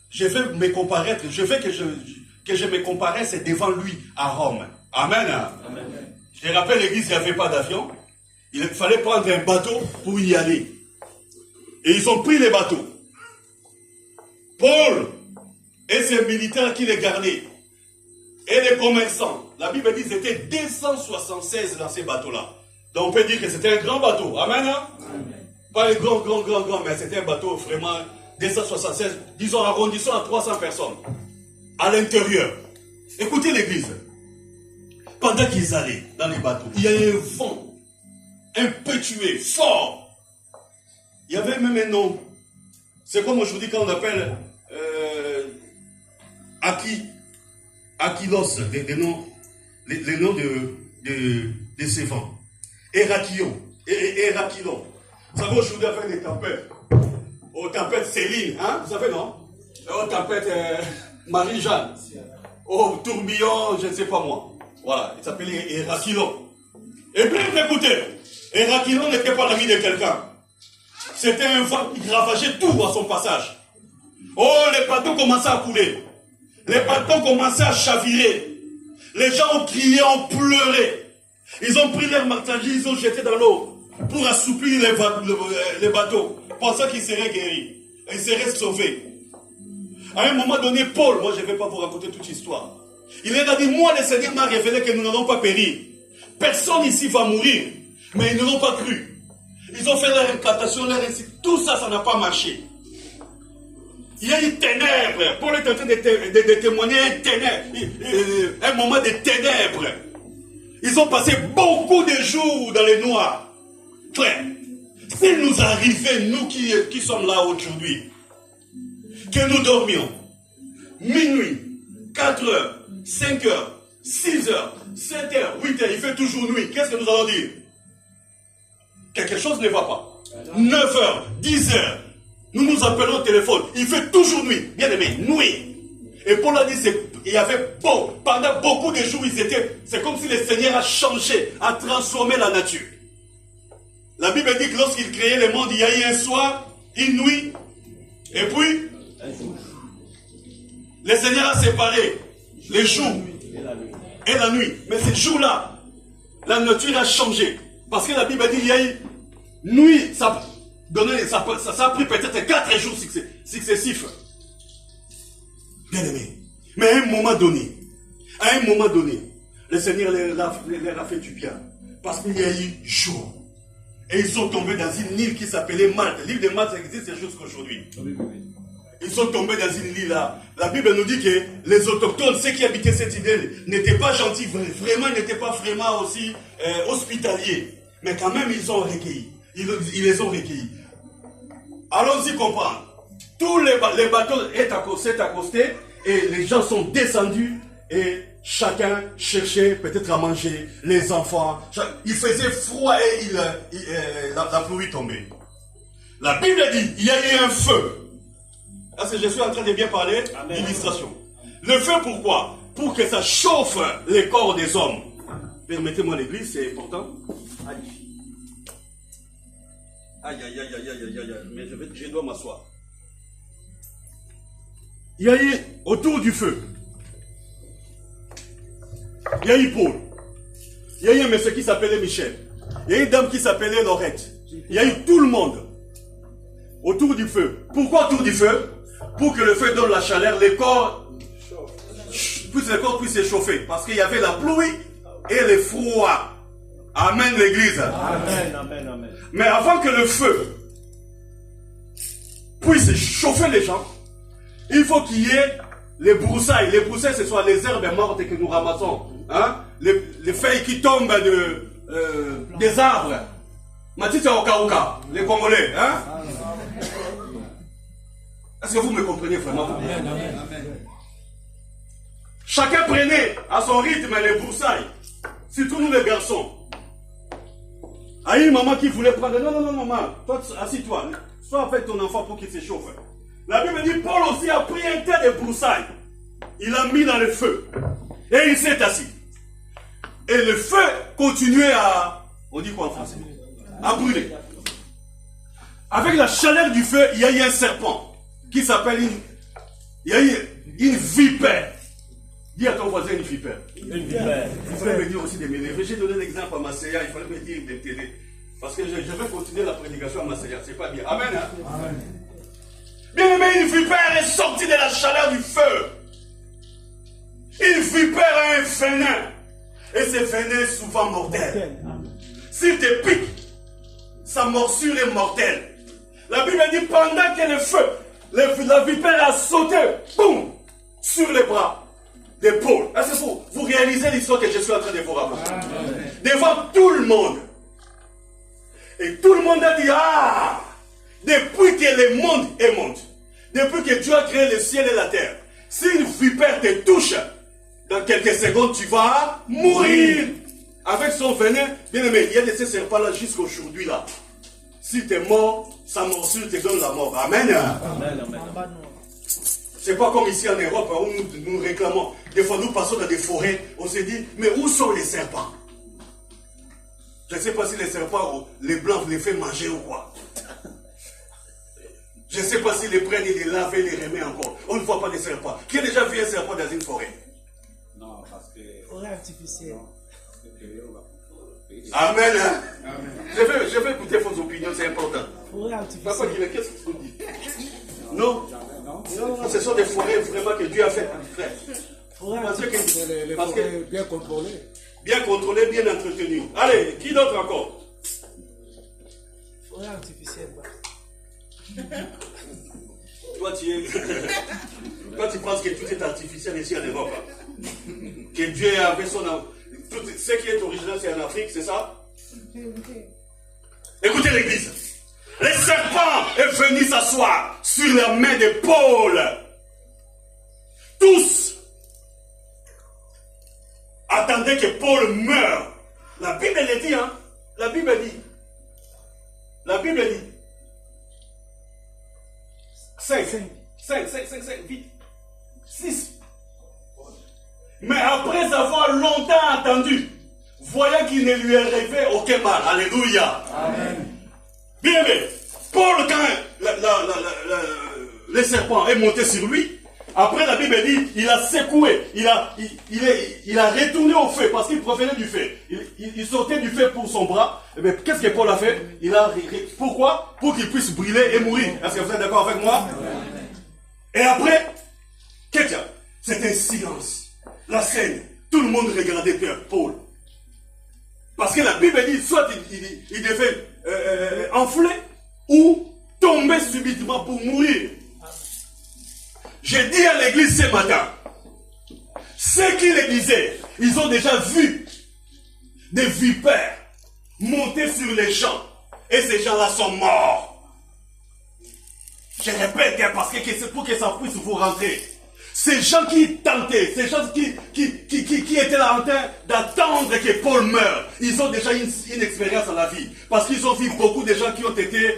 je vais me comparaître, je veux que je me comparaisse devant lui à Rome. Amen. Amen. Je rappelle l'église, il n'y avait pas d'avion. Il fallait prendre un bateau pour y aller. Et ils ont pris les bateaux. Paul et ses militaires qui les gardaient, et les commerçants, la Bible dit qu'ils étaient 276 dans ces bateaux-là. Donc on peut dire que c'était un grand bateau. Amen. Amen. Pas un grand, mais c'était un bateau vraiment 276, disons arrondissons à 300 personnes à l'intérieur. Écoutez l'église. Pendant qu'ils allaient dans les bateaux, il y a un vent impétueux, fort. Il y avait même un nom. C'est comme aujourd'hui quand on appelle Aquilos, les noms de ces vents. Héraklion. Vous savez, aujourd'hui, avec des tempêtes. Aux tempêtes Céline, hein? Vous savez, non? Aux tempêtes Marie-Jeanne. Aux tourbillons, je ne sais pas moi. Voilà, il s'appelait Héraklion. Et puis, écoutez, Héraklion n'était pas l'ami de quelqu'un. C'était un vent qui ravageait tout à son passage. Oh, les bateaux commençaient à couler. Les bateaux commençaient à chavirer. Les gens ont crié, ont pleuré. Ils ont pris leurs marchandises, ils ont jeté dans l'eau pour assouplir les bateaux, pensant qu'ils seraient guéris, ils seraient sauvés. À un moment donné, Paul, moi je ne vais pas vous raconter toute l'histoire. Il leur a dit, moi le Seigneur m'a révélé que nous n'allons pas périr. Personne ici va mourir. Mais ils ne l'ont pas cru. Ils ont fait leur incantation, leur récit. Tout ça, ça n'a pas marché. Il y a eu ténèbres. Paul est en train de témoigner un moment de ténèbres. Ils ont passé beaucoup de jours dans les noirs. Frère, s'il nous arrivait, nous qui sommes là aujourd'hui, que nous dormions, minuit, 4 heures, 5 heures, 6 heures, 7 heures, 8 heures, il fait toujours nuit, qu'est-ce que nous allons dire? Quelque chose ne va pas. 9 heures, 10 heures, nous nous appelons au téléphone, il fait toujours nuit, bien aimé, nuit. Et Paul a dit, il y avait pendant beaucoup de jours, c'est comme si le Seigneur a changé, a transformé la nature. La Bible dit que lorsqu'il créait le monde, il y a eu un soir, une nuit, et puis, le Seigneur a séparé les jours et la nuit. Mais ces jours-là, la nature a changé. Parce que la Bible dit qu'il y a eu nuit, ça a pris peut-être 4 jours successifs. Bien aimé. Mais à un moment donné, le Seigneur leur a fait du bien. Parce qu'il y a eu jour. Et ils sont tombés dans une île qui s'appelait Malte. L'île de Malte, ça existe jusqu'aujourd'hui. Ils sont tombés dans une île là. La Bible nous dit que les autochtones, ceux qui habitaient cette île, n'étaient pas gentils, vraiment, n'étaient pas vraiment aussi hospitaliers. Mais quand même, ils ont recueilli. Ils les ont recueillis. Allons-y comprendre. Tous les bateaux s'est accosté et les gens sont descendus et chacun cherchait peut-être à manger, les enfants. Il faisait froid et la pluie tombait. La Bible dit, il y a eu un feu. Là, je suis en train de bien parler d'illustration. Le feu, pourquoi? Pour que ça chauffe les corps des hommes. Permettez-moi l'église, c'est important. Aïe, mais je dois m'asseoir. Il y a eu autour du feu. Il y a eu Paul. Il y a eu un monsieur qui s'appelait Michel. Il y a eu une dame qui s'appelait Laurette. Il y a eu tout le monde autour du feu. Pourquoi autour du feu? Pour que le feu donne la chaleur, les corps puissent s'échauffer. Parce qu'il y avait la pluie et le froid. Amen l'église.
Amen.
Mais avant que le feu puisse chauffer les gens, il faut qu'il y ait les broussailles. Les broussailles, ce sont les herbes mortes que nous ramassons. Hein? Les feuilles qui tombent des arbres. Matisse Okaouka, les Congolais. Hein? Est-ce que vous me comprenez vraiment? Chacun prenait à son rythme les broussailles. Surtout nous les garçons. Il y a une maman qui voulait prendre. Non, maman, toi, assis-toi. Sois avec ton enfant pour qu'il s'échauffe. La Bible dit, Paul aussi a pris un tas de broussailles. Il l'a mis dans le feu. Et il s'est assis. Et le feu continuait à... On dit quoi en français? À brûler. Avec la chaleur du feu, il y a eu un serpent qui s'appelle Il y a eu une vipère. Dis à ton voisin une vipère.
Une vipère.
Il fallait me dire aussi de m'élever. J'ai donné l'exemple à Masséa, il fallait me dire de t'aider. Parce que je vais continuer la prédication à Masséa. C'est pas bien. Amen. Hein? Amen. Bien aimé, une vipère est sortie de la chaleur du feu. Une vipère a un venin. Et ce venin est souvent mortel. S'il te pique, sa morsure est mortelle. La Bible dit pendant que le feu, la vipère a sauté, boum, sur les bras de Paul. Est-ce que vous réalisez l'histoire que je suis en train de vous raconter? Devant tout le monde. Et tout le monde a dit, depuis que le monde est monde, depuis que Dieu a créé le ciel et la terre, si une vipère te touche, dans quelques secondes, tu vas mourir. Avec son venin, bien aimé, il y a de ces serpents-là jusqu'aujourd'hui là. Si tu es mort, sa morsure te donne la mort. Amen. C'est pas comme ici en Europe où nous réclamons. Des fois, nous passons dans des forêts, on se dit, mais où sont les serpents? Je ne sais pas si les serpents, les blancs, vous les faites manger ou quoi. Je ne sais pas s'ils les prennent, ils les lavent et les remettent encore. On ne voit pas les serpents. Qui a déjà vu un serpent dans une forêt?
Non, parce que...
Forêt artificielle.
Amen. Hein? Amen. Je vais écouter vos opinions, c'est important.
Forêt artificielle.
Papa, qu'est-ce que vous dites? Non. Non, ce sont des forêts vraiment que Dieu a fait, frère.
Les forêts bien contrôlées.
Bien contrôlées, bien entretenues. Allez, qui d'autre encore?
Forêt artificielle.
Toi, tu penses que tout est artificiel ici en Europe. Hein? Que Dieu avait son... Tout ce qui est original, c'est en Afrique, c'est ça? Écoutez l'église. Le serpent est venu s'asseoir sur la main de Paul. Tous attendaient que Paul meure. La Bible le dit, hein? La Bible dit. 5, vite. 6. Mais après avoir longtemps attendu, voyant qu'il ne lui arrivait aucun mal. Alléluia. Amen. Bien aimé, Paul, quand le serpent est monté sur lui, après la Bible dit, il a secoué, il a retourné au feu, parce qu'il provenait du feu. Il sortait du feu pour son bras. Mais qu'est-ce que Paul a fait? Pourquoi? Pour qu'il puisse brûler et mourir. Est-ce que vous êtes d'accord avec moi? Et après, c'était un silence. La scène, tout le monde regardait Paul. Parce que la Bible dit, soit il devait enfler ou tomber subitement pour mourir. J'ai dit à l'église ce matin, ceux qui le disaient, ils ont déjà vu des vipères monter sur les champs. Et ces gens-là sont morts. Je répète, parce que c'est pour que ça puisse vous rentrer. Ces gens qui tentaient, ces gens qui étaient là en train d'attendre que Paul meure, ils ont déjà une expérience dans la vie. Parce qu'ils ont vu beaucoup de gens qui ont été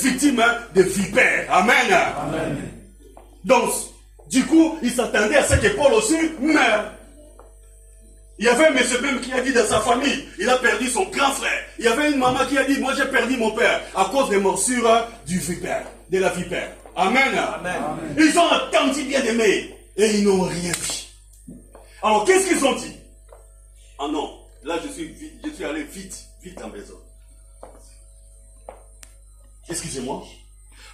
victimes de vipères. Amen. Amen. Donc, du coup, ils s'attendaient à ce que Paul aussi meure. Il y avait un monsieur même qui a dit dans sa famille, il a perdu son grand frère. Il y avait une maman qui a dit, moi j'ai perdu mon père à cause des morsures du vipère, de la vipère. Amen. Amen. Ils ont attendu bien aimé et ils n'ont rien vu. Alors qu'est-ce qu'ils ont dit? Ah non, là je suis allé vite en maison. Excusez-moi.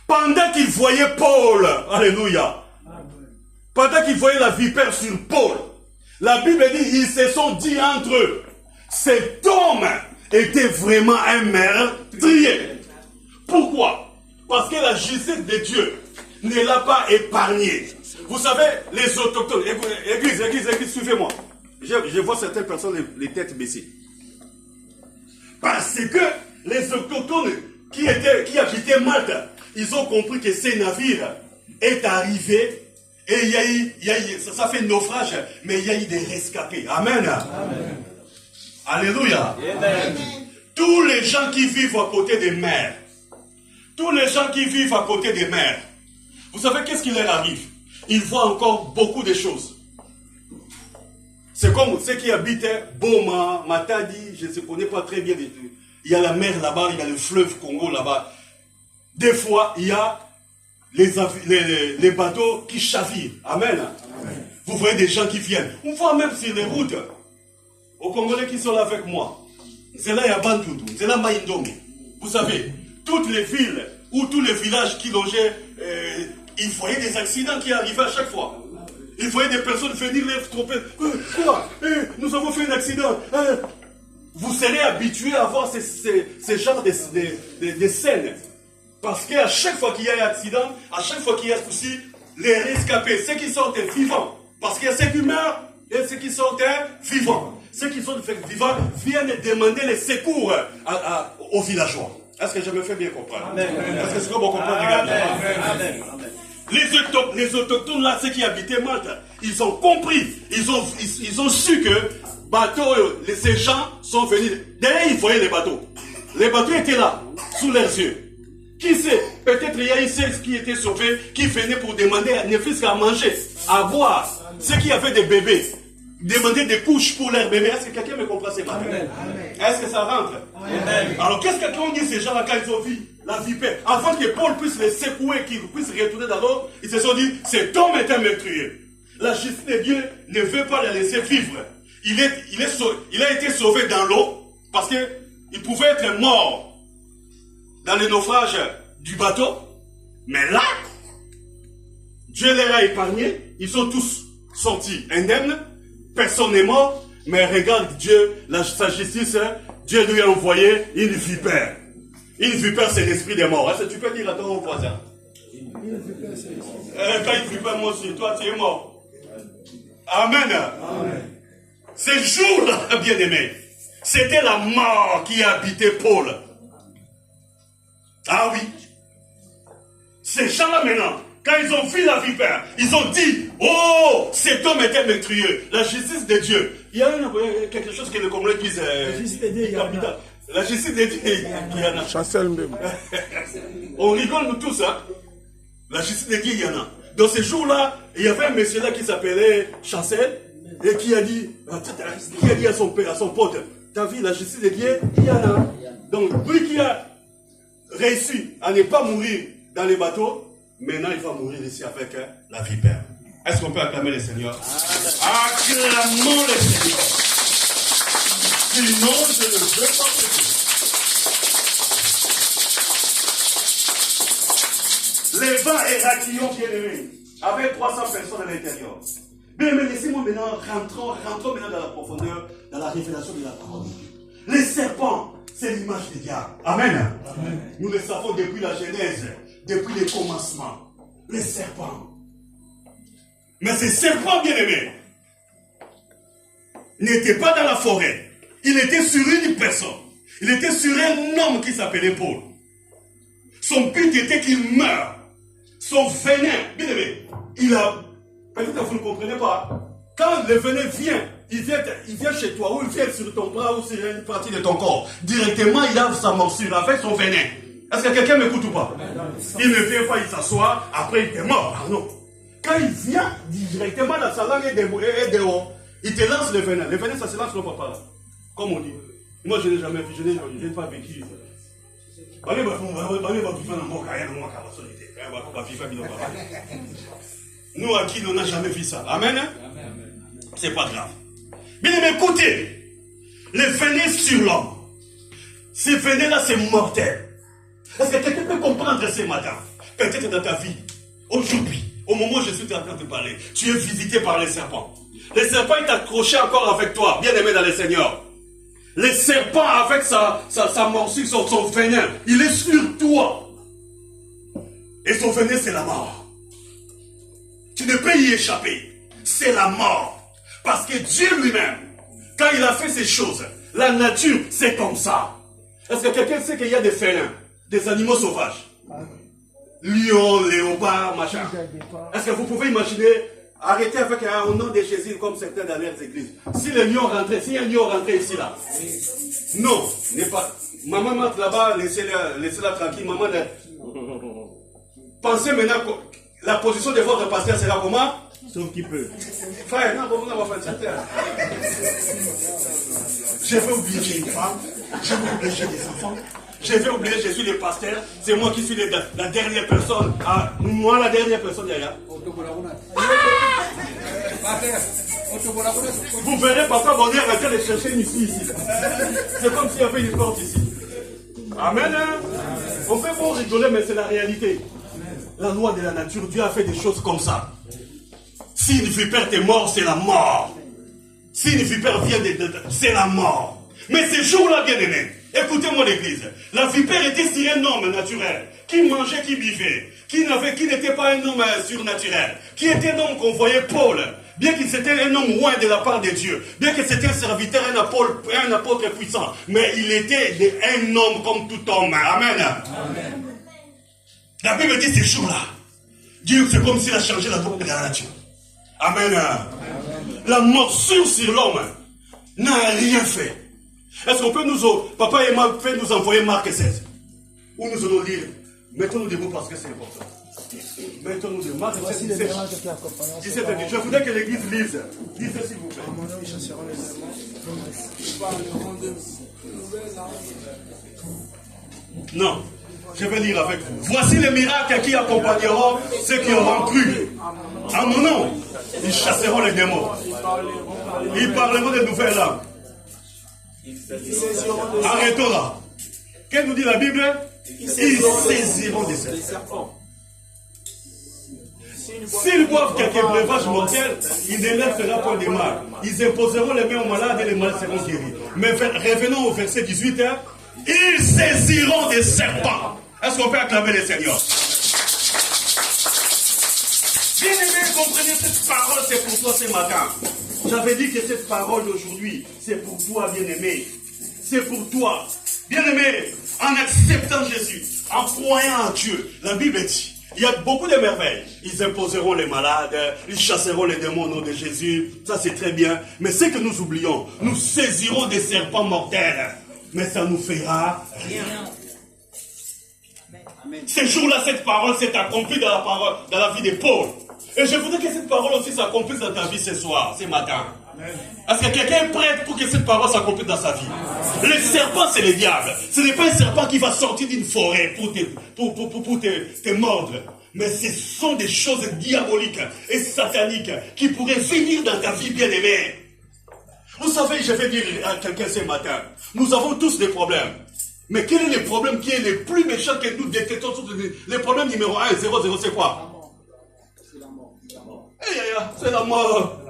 Pendant qu'ils voyaient Paul, alléluia, pendant qu'ils voyaient la vipère sur Paul, la Bible dit, ils se sont dit entre eux, cet homme était vraiment un meurtrier. Pourquoi? Parce que la justice de Dieu ne l'a pas épargné. Vous savez, les autochtones, église, suivez-moi. Je vois certaines personnes les têtes baissées. Parce que les autochtones qui habitaient Malte, ils ont compris que ce navire est arrivé et ça fait naufrage, mais il y a eu des rescapés. Amen. Amen. Alléluia. Amen. Tous les gens qui vivent à côté des mers, tous les gens qui vivent à côté des mers, vous savez qu'est-ce qui leur arrive? Ils voient encore beaucoup de choses. C'est comme ceux qui habitent Boma, Matadi, je ne connais pas très bien. Il y a la mer là-bas, il y a le fleuve Congo là-bas. Des fois, il y a les bateaux qui chavirent. Amen. Amen. Vous voyez des gens qui viennent. On voit même sur les routes, aux Congolais qui sont là avec moi. C'est là, il y a Bantudu, c'est là Maïndomi. Vous savez, toutes les villes ou tous les villages qui logeaient, il voyait des accidents qui arrivaient à chaque fois. Il voyait des personnes venir les tromper. Quoi? Nous avons fait un accident. Vous serez habitués à voir ces genres de scènes. Parce qu'à chaque fois qu'il y a un accident, à chaque fois qu'il y a un souci, les rescapés, ceux qui sont vivants, parce qu'il y a ceux qui meurent et ceux qui sont vivants. Ceux qui sont vivants viennent demander les secours aux villageois. Est-ce que je me fais bien comprendre? Amen. Est-ce que c'est bon comprendre? Amen. Les autochtones là, ceux qui habitaient Malte, ils ont compris, ils ont su que ces gens sont venus. Derrière, ils voyaient les bateaux. Les bateaux étaient là, sous leurs yeux. Qui sait? Peut-être il y a une sexe qui était sauvée, qui venait pour demander ne fût-ce qu'à manger, à boire. Ceux qui avaient des bébés, demander des couches pour leurs bébés. Est-ce que quelqu'un me comprend ce matin? Est-ce que ça rentre? Amen. Alors qu'est-ce que quand on dit ces gens-là quand ils ont vu la vipère? Avant que Paul puisse les secouer, qu'ils puissent retourner dans l'eau, ils se sont dit, cet homme est un meurtrier. La justice de Dieu ne veut pas les laisser vivre. Il a été sauvé dans l'eau parce qu'il pouvait être mort dans le naufrage du bateau. Mais là, Dieu les a épargnés, ils sont tous sortis indemnes, personne n'est mort, mais regarde Dieu, sa justice, Dieu lui a envoyé une vipère. Une vipère, c'est l'esprit des morts. Est-ce que tu peux dire à ton voisin? Quand une vipère monte sur toi, tu es mort. Amen. Amen. Ce jour-là, bien-aimé, c'était la mort qui habitait Paul. Ah oui. Ces gens-là maintenant, quand ils ont vu la vipère, ils ont dit, oh, cet homme était meurtrieux. La justice de Dieu. Il y a quelque chose que les Congolais disent. La justice de Dieu, la justice de Dieu, il y en a. Chancel même. On rigole nous tous, hein. La justice de Dieu, il y en a. Dans ces jours-là, il y avait un monsieur là qui s'appelait Chancel et qui a dit à son père, à son pote, t'as vu la justice de Dieu, il y en a. Donc, lui qui a réussi à ne pas mourir dans les bateaux, maintenant il va mourir ici avec la vipère. Est-ce qu'on peut acclamer le Seigneur? Acclamons le Seigneur. Sinon, je ne veux pas prêcher. Les vents Héraclion bien-aimés, avec 300 personnes à l'intérieur. Bien, mais laissez-moi maintenant, rentrons maintenant dans la profondeur, dans la révélation de la parole de Dieu. Les serpents, c'est l'image des diables. Amen. Amen. Nous le savons depuis la Genèse, depuis les commencements. Les serpents. Mais ces serpents bien-aimés n'étaient pas dans la forêt. Il était sur une personne. Il était sur un homme qui s'appelait Paul. Son but était qu'il meure. Son venin, bien-aimé, il a... Peut-être que vous ne comprenez pas. Quand le venin vient, il vient chez toi, ou il vient sur ton bras, ou sur une partie de ton corps. Directement, il a sa morsure avec son venin. Est-ce que quelqu'un m'écoute ou pas? Il ne vient pas, il s'assoit, après il est mort. Ah non. Quand il vient directement dans sa langue et dehors, il te lance le venin. Le venin, ça se lance non papa là. Comme on dit. Moi, je n'ai jamais vu, je n'ai pas vécu. Nous, à qui on n'a jamais vu ça. Amen. C'est pas grave. Bien, écoutez. Le venin sur l'homme. Ce venin-là, c'est mortel. Est-ce que quelqu'un peut comprendre ce matin? Peut-être dans ta vie, aujourd'hui, au moment où je suis en train de te parler, tu es visité par les serpents. Les serpents, ils t'accrochaient encore avec toi, bien aimé dans le Seigneur. Les serpents, avec sa morsure, son venin, il est sur toi. Et son venin, c'est la mort. Tu ne peux y échapper. C'est la mort. Parce que Dieu lui-même, quand il a fait ces choses, la nature, c'est comme ça. Est-ce que quelqu'un sait qu'il y a des félins, des animaux sauvages? Lion, léopard, machin. Est-ce que vous pouvez imaginer, arrêter avec au nom de Jésus comme certaines dernières églises. Si le lion rentrait, si un lion rentrait ici là. Non, n'est pas. Maman monte là-bas, laissez-la tranquille. Maman, pensez maintenant que la position de votre pasteur sera comment?
Sauf qu'il peut.
Frère, non, on va faire ça. Je vais oublier j'ai une femme, je vais oublier j'ai des enfants, je vais oublier je suis le pasteur, c'est moi qui suis la dernière personne. Ah, moi la dernière personne derrière. Vous verrez papa bonheur arrêter de chercher une ici. C'est comme s'il y avait une porte ici. Amen. On fait bon rigoler, mais c'est la réalité. La loi de la nature, Dieu a fait des choses comme ça. Si une vipère est morte, c'est la mort. Si une vipère vient c'est la mort. Mais ces jours-là, bien aimés, écoutez-moi l'église, la vipère était sur un homme naturel, qui mangeait, qui buvait, qui n'était pas un homme surnaturel, qui était un homme qu'on voyait Paul, bien qu'il c'était un homme loin de la part de Dieu, bien que c'était un serviteur, un apôtre puissant, mais il était un homme comme tout homme. Amen. Amen. La Bible dit ces jours-là, Dieu, c'est comme s'il a changé la loi de la nature. Amen. Amen. La morsure sur l'homme n'a rien fait. Est-ce qu'on peut papa et maman peut nous envoyer Marc 16, où nous allons lire. Mettons-nous debout parce que c'est important. Mettons-nous debout. Marc 17. Je voudrais que l'église lise. Lisez s'il vous plaît. Non. Je vais lire avec vous. Voici les miracles qui accompagneront ceux qui auront cru. En mon nom, ils chasseront les démons. Ils parleront de nouvelles langues. Arrêtons là. Qu'est-ce que nous dit la Bible? Ils saisiront des serpents. S'ils boivent quelques breuvages mortels, il ne leur fera point de mal. Ils imposeront les mains aux malades et les malades seront guéris. Mais revenons au verset 18. Ils saisiront des serpents. Est-ce qu'on peut acclamer les seigneurs? Bien-aimés, comprenez cette parole, c'est pour toi ce matin. J'avais dit que cette parole d'aujourd'hui, c'est pour toi, bien-aimé. C'est pour toi. Bien-aimé, en acceptant Jésus, en croyant en Dieu, la Bible dit, il y a beaucoup de merveilles. Ils imposeront les malades, ils chasseront les démons au nom de Jésus. Ça, c'est très bien. Mais ce que nous oublions, nous saisirons des serpents mortels. Mais ça ne nous fera rien. Ces jours-là, cette parole s'est accomplie dans la vie de Paul. Et je voudrais que cette parole aussi s'accomplisse dans ta vie ce soir, ce matin. Est-ce que quelqu'un est prêt pour que cette parole s'accomplisse dans sa vie? Le serpent, c'est le diable. Ce n'est pas un serpent qui va sortir d'une forêt pour te mordre. Mais ce sont des choses diaboliques et sataniques qui pourraient venir dans ta vie, bien-aimée. Vous savez, je vais dire à quelqu'un ce matin, nous avons tous des problèmes. Mais quel est le problème qui est le plus méchant que nous détectons? Le problème numéro 1 et 0, c'est quoi? C'est la mort.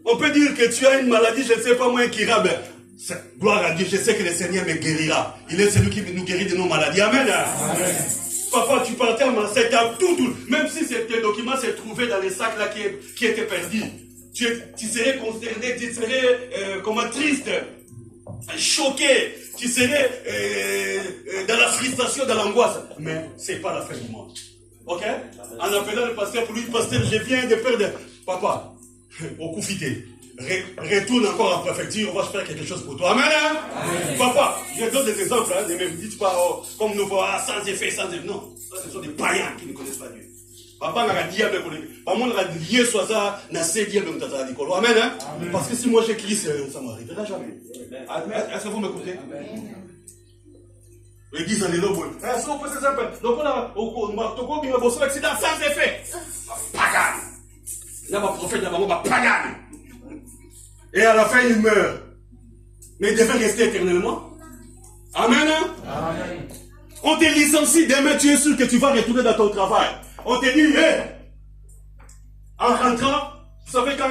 On peut dire que tu as une maladie, je ne sais pas moi, incurable. Gloire à Dieu, je sais que le Seigneur me guérira. Il est celui qui nous guérit de nos maladies. Amen. Amen. Papa, tu partais en Marseille, tout. Même si tes documents se trouvaient dans les sacs là qui étaient perdus. Tu serais consterné, tu serais triste, choqué. Tu serais dans la frustration, dans l'angoisse. Mais ce n'est pas la fin du monde. Ok? En appelant le pasteur pour lui, pasteur, je viens de perdre. Papa, au coup fité, retourne encore en préfecture, on va faire quelque chose pour toi. Amen, hein? Amen. Papa, je donne des exemples, hein, ne me dites pas, comme nous voyons, sans effet, sans effet. Non, ce sont des païens qui ne connaissent pas Dieu. Papa n'a pas diable, pas moi n'a lié soit ça, n'a pas diable dans ta école. Amen, hein? Amen. Parce que si moi j'écris, ça ne m'arrivera jamais. Est-ce que vous m'écoutez? L'église en est là, est-ce qu'on peut se faire? Donc on a, au il va bosser l'accident sans effet. Pagan. Il y a un prophète, il y a un pagan. Et à la fin, il meurt. Mais il devait rester éternellement. Amen. Amen. On te licencie, demain tu es sûr que tu vas retourner dans ton travail. On te dit, hey, en rentrant, vous savez quand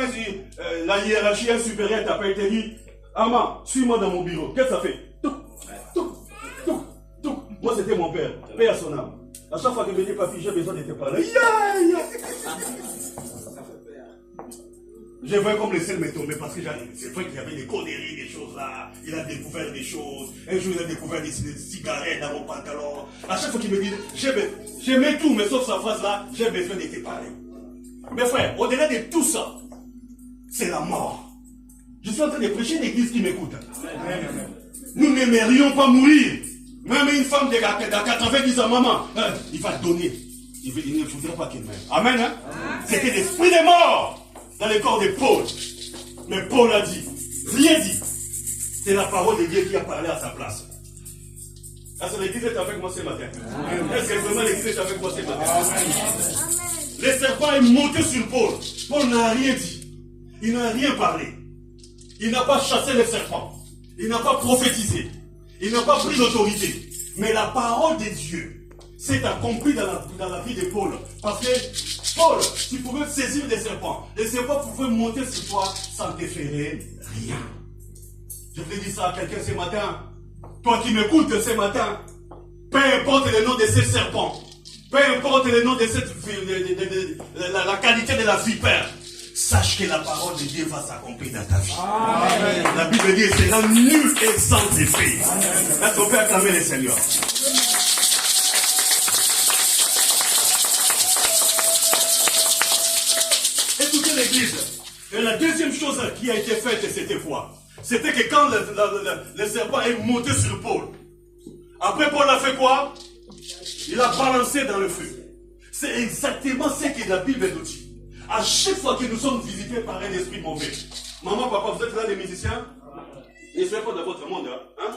la hiérarchie est supérieure t'appelle, te dit, Ama, suis-moi dans mon bureau. Qu'est-ce que ça fait? Tout. Moi c'était mon père, paix à son âme. À chaque fois que je n'étais pas figé, j'ai besoin de te parler. Je vois comme le ciel me tombait parce que c'est vrai qu'il y avait des conneries, des choses là. Il a découvert des choses. Un jour, il a découvert des cigarettes dans mon pantalon. À chaque fois qu'il me dit, j'aimais tout, mais sauf sa phrase là, j'ai besoin de te parler. Mes frères, au-delà de tout ça, c'est la mort. Je suis en train de prêcher une église qui m'écoute. Nous n'aimerions pas mourir. Même une femme de 90 ans, maman, il va donner. Il ne faudrait pas qu'il meure. Amen. Hein? C'était l'esprit des morts dans le corps de Paul. Mais Paul a dit, rien dit. C'est la parole de Dieu qui a parlé à sa place. Est-ce que l'église est avec moi ce matin? Est-ce que vraiment l'église est avec moi ce matin? Le serpent est monté sur Paul. Paul n'a rien dit. Il n'a rien parlé. Il n'a pas chassé le serpent. Il n'a pas prophétisé. Il n'a pas pris l'autorité. Mais la parole de Dieu s'est accomplie dans la vie de Paul. Parce que Paul, tu pouvais saisir des serpents. Les serpents pouvaient monter sur toi sans te faire rien. Je te dis ça à quelqu'un ce matin. Toi qui m'écoutes ce matin, peu importe le nom de ces serpents, peu importe le nom de la qualité de la vipère, sache que la parole de Dieu va s'accomplir dans ta vie. Amen. La Bible dit, c'est là nul et sans effet. Est-ce qu'on peut acclamer le Seigneur? Écoutez l'église. Et la deuxième chose qui a été faite cette fois, c'était que quand le serpent est monté sur Paul, après Paul a fait quoi? Il a balancé dans le feu. C'est exactement ce que la Bible nous dit. À chaque fois que nous sommes visités par un esprit mauvais. Maman, papa, vous êtes là les musiciens? Ne soyez pas dans votre monde. Hein?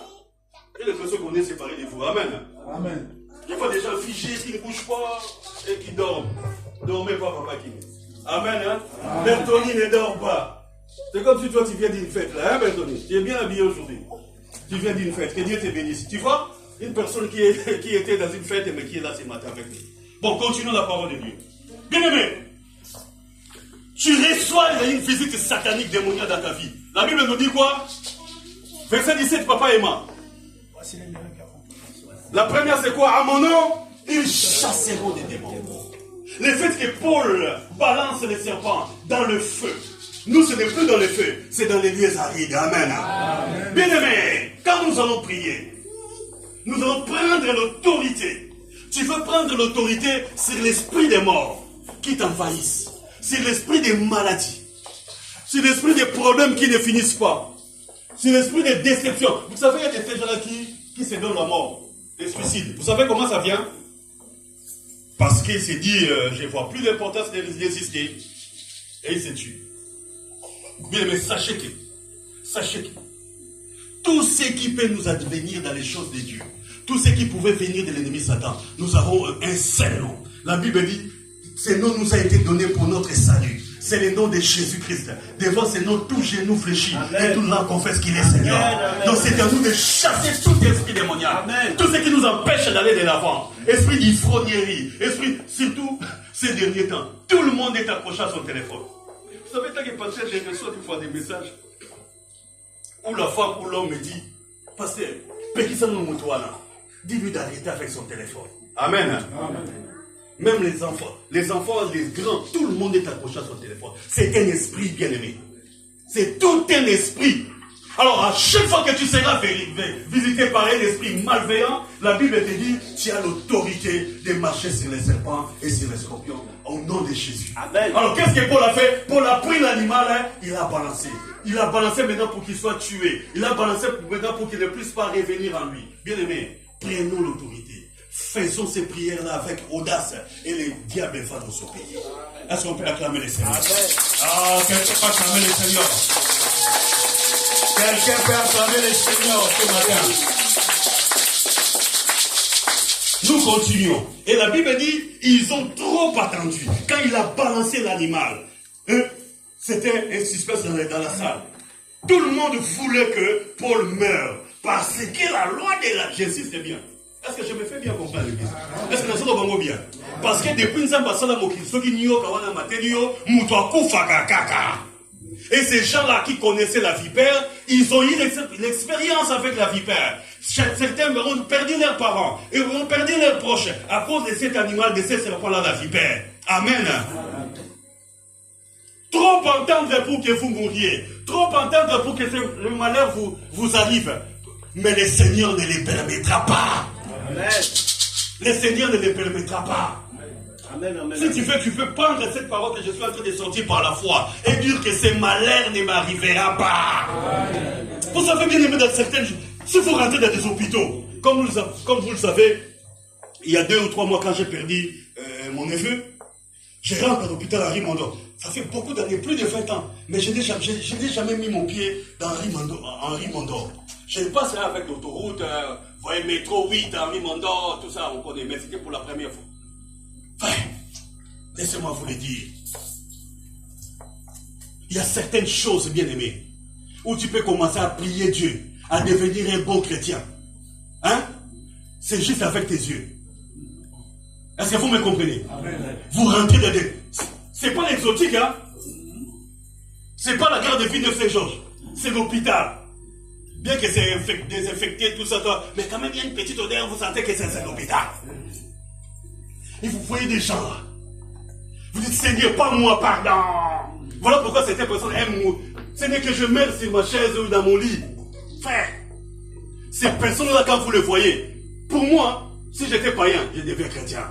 Et les personnes qu'on est séparées de vous. Amen. Amen. Il n'y a pas des gens figés qui ne bougent pas et qui dorment. Dormez pas, papa qui. Amen. Hein? Bertoni ne dort pas. C'est comme si toi tu viens d'une fête là, hein Bertoni? Tu es bien habillé aujourd'hui. Tu viens d'une fête, que Dieu te bénisse. Tu vois? Une personne qui était dans une fête mais qui est là ce matin avec nous. Bon, continuons la parole de Dieu. Bien-aimé, tu reçois une visite satanique démoniaque dans ta vie. La Bible nous dit quoi? Verset 17, papa et moi. La première, c'est quoi? À mon nom, ils chasseront des démons. Le fait que Paul balance les serpents dans le feu, nous, ce n'est plus dans le feu, c'est dans les lieux arides. Amen. Amen. Bien-aimé, quand nous allons prier, nous allons prendre l'autorité. Tu veux prendre l'autorité sur l'esprit des morts qui t'envahissent, sur l'esprit des maladies, sur l'esprit des problèmes qui ne finissent pas, sur l'esprit des déceptions. Vous savez, il y a des gens-là qui se donnent la mort, des suicides. Vous savez comment ça vient? Parce qu'il s'est dit, je ne vois plus l'importance d'exister. Et il se tue. Bien, mais sachez que tout ce qui peut nous advenir dans les choses de Dieu, tout ce qui pouvait venir de l'ennemi Satan, nous avons un seul nom. La Bible dit, ce nom nous a été donné pour notre salut. C'est le nom de Jésus-Christ. Devant ce nom, tout genou fléchit. Et tout l'âme confesse qu'il est Seigneur. Amen. Donc c'est à nous de chasser tout esprit démoniaque. Amen. Tout ce qui nous empêche d'aller de l'avant. Esprit d'ivrognerie. Esprit, surtout, ces derniers temps. Tout le monde est accroché à son téléphone. Vous savez, tant que pasteur, j'ai reçu des fois des messages où la femme ou l'homme me dit, pasteur, dis-lui d'arrêter avec son téléphone. Amen. Amen. Même les enfants, les grands, tout le monde est accroché à son téléphone. C'est un esprit bien-aimé. C'est tout un esprit. Alors, à chaque fois que tu seras visité par un esprit malveillant, la Bible te dit, tu as l'autorité de marcher sur les serpents et sur les scorpions au nom de Jésus. Amen. Alors, qu'est-ce que Paul a fait? Paul a pris l'animal, hein, il a balancé. Il a balancé maintenant pour qu'il soit tué. Il a balancé maintenant pour qu'il ne puisse pas revenir en lui. Bien-aimé, prenons l'autorité. Faisons ces prières-là avec audace et les diables vont nous obéir. Est-ce qu'on peut acclamer le Seigneur? Ah, quelqu'un peut acclamer le Seigneur. Quelqu'un peut acclamer le Seigneur ce matin. Nous continuons. Et la Bible dit, ils ont trop attendu. Quand il a balancé l'animal, c'était un suspense dans la salle. Tout le monde voulait que Paul meure. Parce que la loi de la justice, c'est bien. Est-ce que je me fais bien comprendre l'église? Est-ce que nous sommes bien? Parce que depuis nous avons et ces gens-là qui connaissaient la vipère, ils ont eu l'expérience avec la vipère. Certains ont perdu leurs parents et ont perdu leurs proches à cause de cet animal, de ces serpents-là, la vipère. Amen. Trop entendre pour que vous mouriez, trop entendre pour que le malheur vous arrive. Mais le Seigneur ne les permettra pas. Amen. Le Seigneur ne les permettra pas. Amen, amen, si tu veux, tu peux prendre cette parole que je suis en train de sortir par la foi et dire que ce malheur ne m'arrivera pas. Amen. Vous savez bien aimé dans certaines... Si vous rentrez dans des hôpitaux, comme vous le savez, il y a 2 ou 3 mois quand j'ai perdu mon neveu, je rentre à l'hôpital à Rimondo. Ça fait beaucoup d'années, plus de 20 ans, mais je n'ai jamais mis mon pied dans Rimondo. Je passe là avec l'autoroute, vous voyez, métro 8, Henri Mondor, tout ça, on connaît, mais c'était pour la première fois. Enfin, laissez-moi vous le dire. Il y a certaines choses, bien aimées, où tu peux commencer à prier Dieu, à devenir un bon chrétien. Hein? C'est juste avec tes yeux. Est-ce que vous me comprenez? Amen. Vous rentrez dans des... C'est pas l'exotique, hein? C'est pas la garde de vie de Saint-Georges. C'est l'hôpital. Bien que c'est désinfecté, tout ça, mais quand même, il y a une petite odeur, vous sentez que c'est l'hôpital. Et vous voyez des gens là. Vous dites, Seigneur, pas moi, pardon. Voilà pourquoi cette personne aime moi. Ce n'est que je meurs sur ma chaise ou dans mon lit. Frère, ces personnes-là, quand vous les voyez, pour moi, si j'étais païen, je deviens chrétien.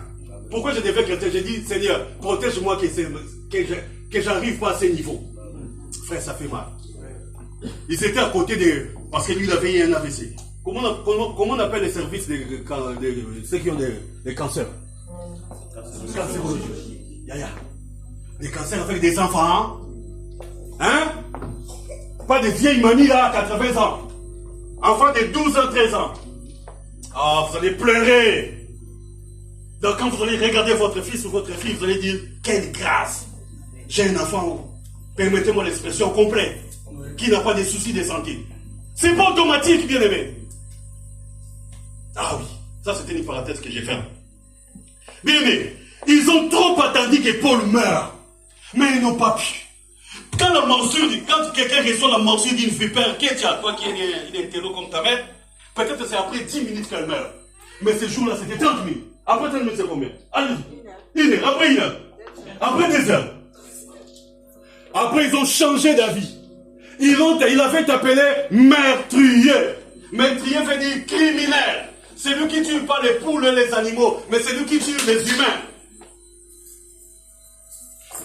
Pourquoi je deviens chrétien? J'ai dit, Seigneur, protège-moi que j'arrive pas à ce niveau. Frère, ça fait mal. Ils étaient à côté de... Parce que lui, il avait eu un AVC. Comment on appelle les services de ceux qui ont des cancers? Cancérologie. Des cancers avec des enfants. Hein? Pas des vieilles manies là, à 80 ans. Enfants de 12 ans, 13 ans. Ah, vous allez pleurer. Donc quand vous allez regarder votre fils ou votre fille, vous allez dire, quelle grâce. J'ai un enfant, permettez-moi l'expression complète, qui n'a pas de soucis de santé. C'est pas automatique, bien aimé. Ah oui, ça c'était une parenthèse que j'ai faite. Bien aimé, ils ont trop attendu que Paul meure. Mais ils n'ont pas pu. Quand quelqu'un reçoit la morsure d'une vipère, toi qui es un télo comme ta mère, peut-être que c'est après 10 minutes qu'elle meurt. Mais ce jour-là, c'était 30 minutes. Après 30 minutes, c'est combien? Allez-y. 1 heure, après 1 heure. Après 2 heures. Après, ils ont changé d'avis. Il avait appelé meurtrier. Meurtrier veut dire criminel. C'est lui qui tue pas les poules et les animaux, mais c'est lui qui tue les humains.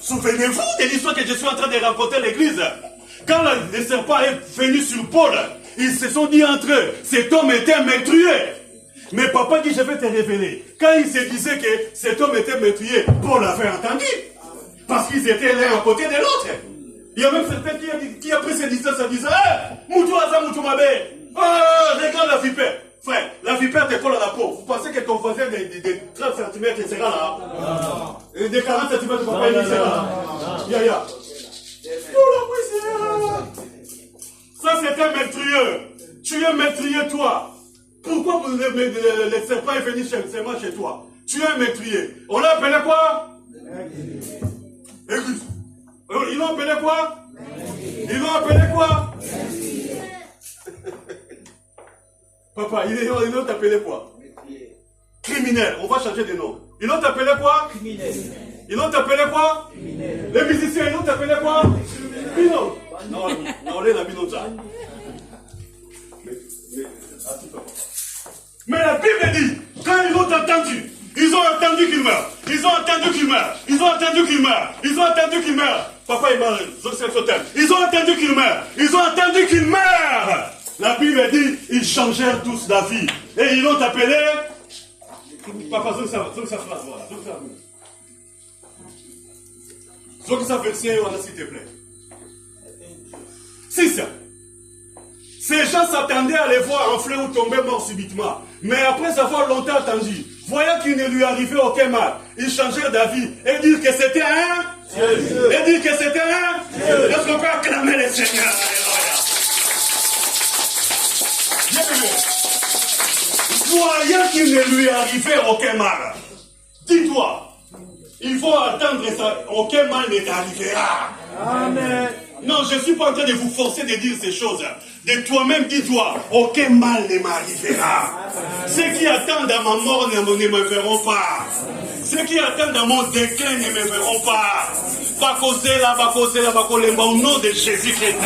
Souvenez-vous de l'histoire que je suis en train de raconter à l'église. Quand le serpent est venu sur Paul, ils se sont dit entre eux, cet homme était meurtrier. Mais papa dit, je vais te révéler. Quand il se disait que cet homme était meurtrier, Paul avait entendu. Parce qu'ils étaient l'un à côté de l'autre. Il y a même certains qui a pris ses distances en disant, Moutou Aza, Moutou Mabé. Regarde la vipère. Frère, la vipère te colle à la peau. Vous pensez que ton voisin de 30 cm sera là? De 40 cm, papa, il sera là. Ya. Ça, c'est un meurtrier. Tu es meurtrier, toi. Pourquoi le serpent est venu seulement chez toi? Tu es un meurtrier. On l'a appelé quoi? Écoute. Ils l'ont appelé quoi? Ils l'ont appelé quoi? Papa, ils l'ont appelé quoi? Criminel. On va changer de nom. Ils l'ont appelé quoi? Criminel. Ils l'ont appelé quoi? Criminel. Les musiciens, ils l'ont appelé quoi? Bino. Non, on est la Bino. Mais la Bible dit, quand ils l'ont entendu, ils ont entendu qu'il meurt. Ils ont entendu qu'il meurt. Ils ont entendu qu'il meurt. Ils ont entendu qu'il meurt. Papa, il meurt. Ils ont entendu qu'il meurt. Ils ont entendu qu'il meurt. La Bible dit, ils changèrent tous d'avis. Et ils l'ont appelé. Papa, ça phrase, voilà. Ça verset, voilà, s'il te plaît. 6. Ces gens s'attendaient à les voir enfler ou tomber morts subitement. Mais après avoir longtemps attendu, voyant qu'il ne lui arrivait aucun mal, ils changèrent d'avis et dirent que c'était un Dieu. Et dirent que c'était un Dieu. Est-ce qu'on peut acclamer le Seigneur? Voyant qu'il ne lui arrivait aucun mal, dis-toi, il faut attendre ça, aucun mal ne t'arrivera. Amen. Non, je ne suis pas en train de vous forcer de dire ces choses. De toi-même, dis-toi, aucun mal ne m'arrivera. Ceux qui attendent à ma mort ne me verront pas. Ceux qui attendent à mon déclin ne me verront pas. Au nom de Jésus-Christ.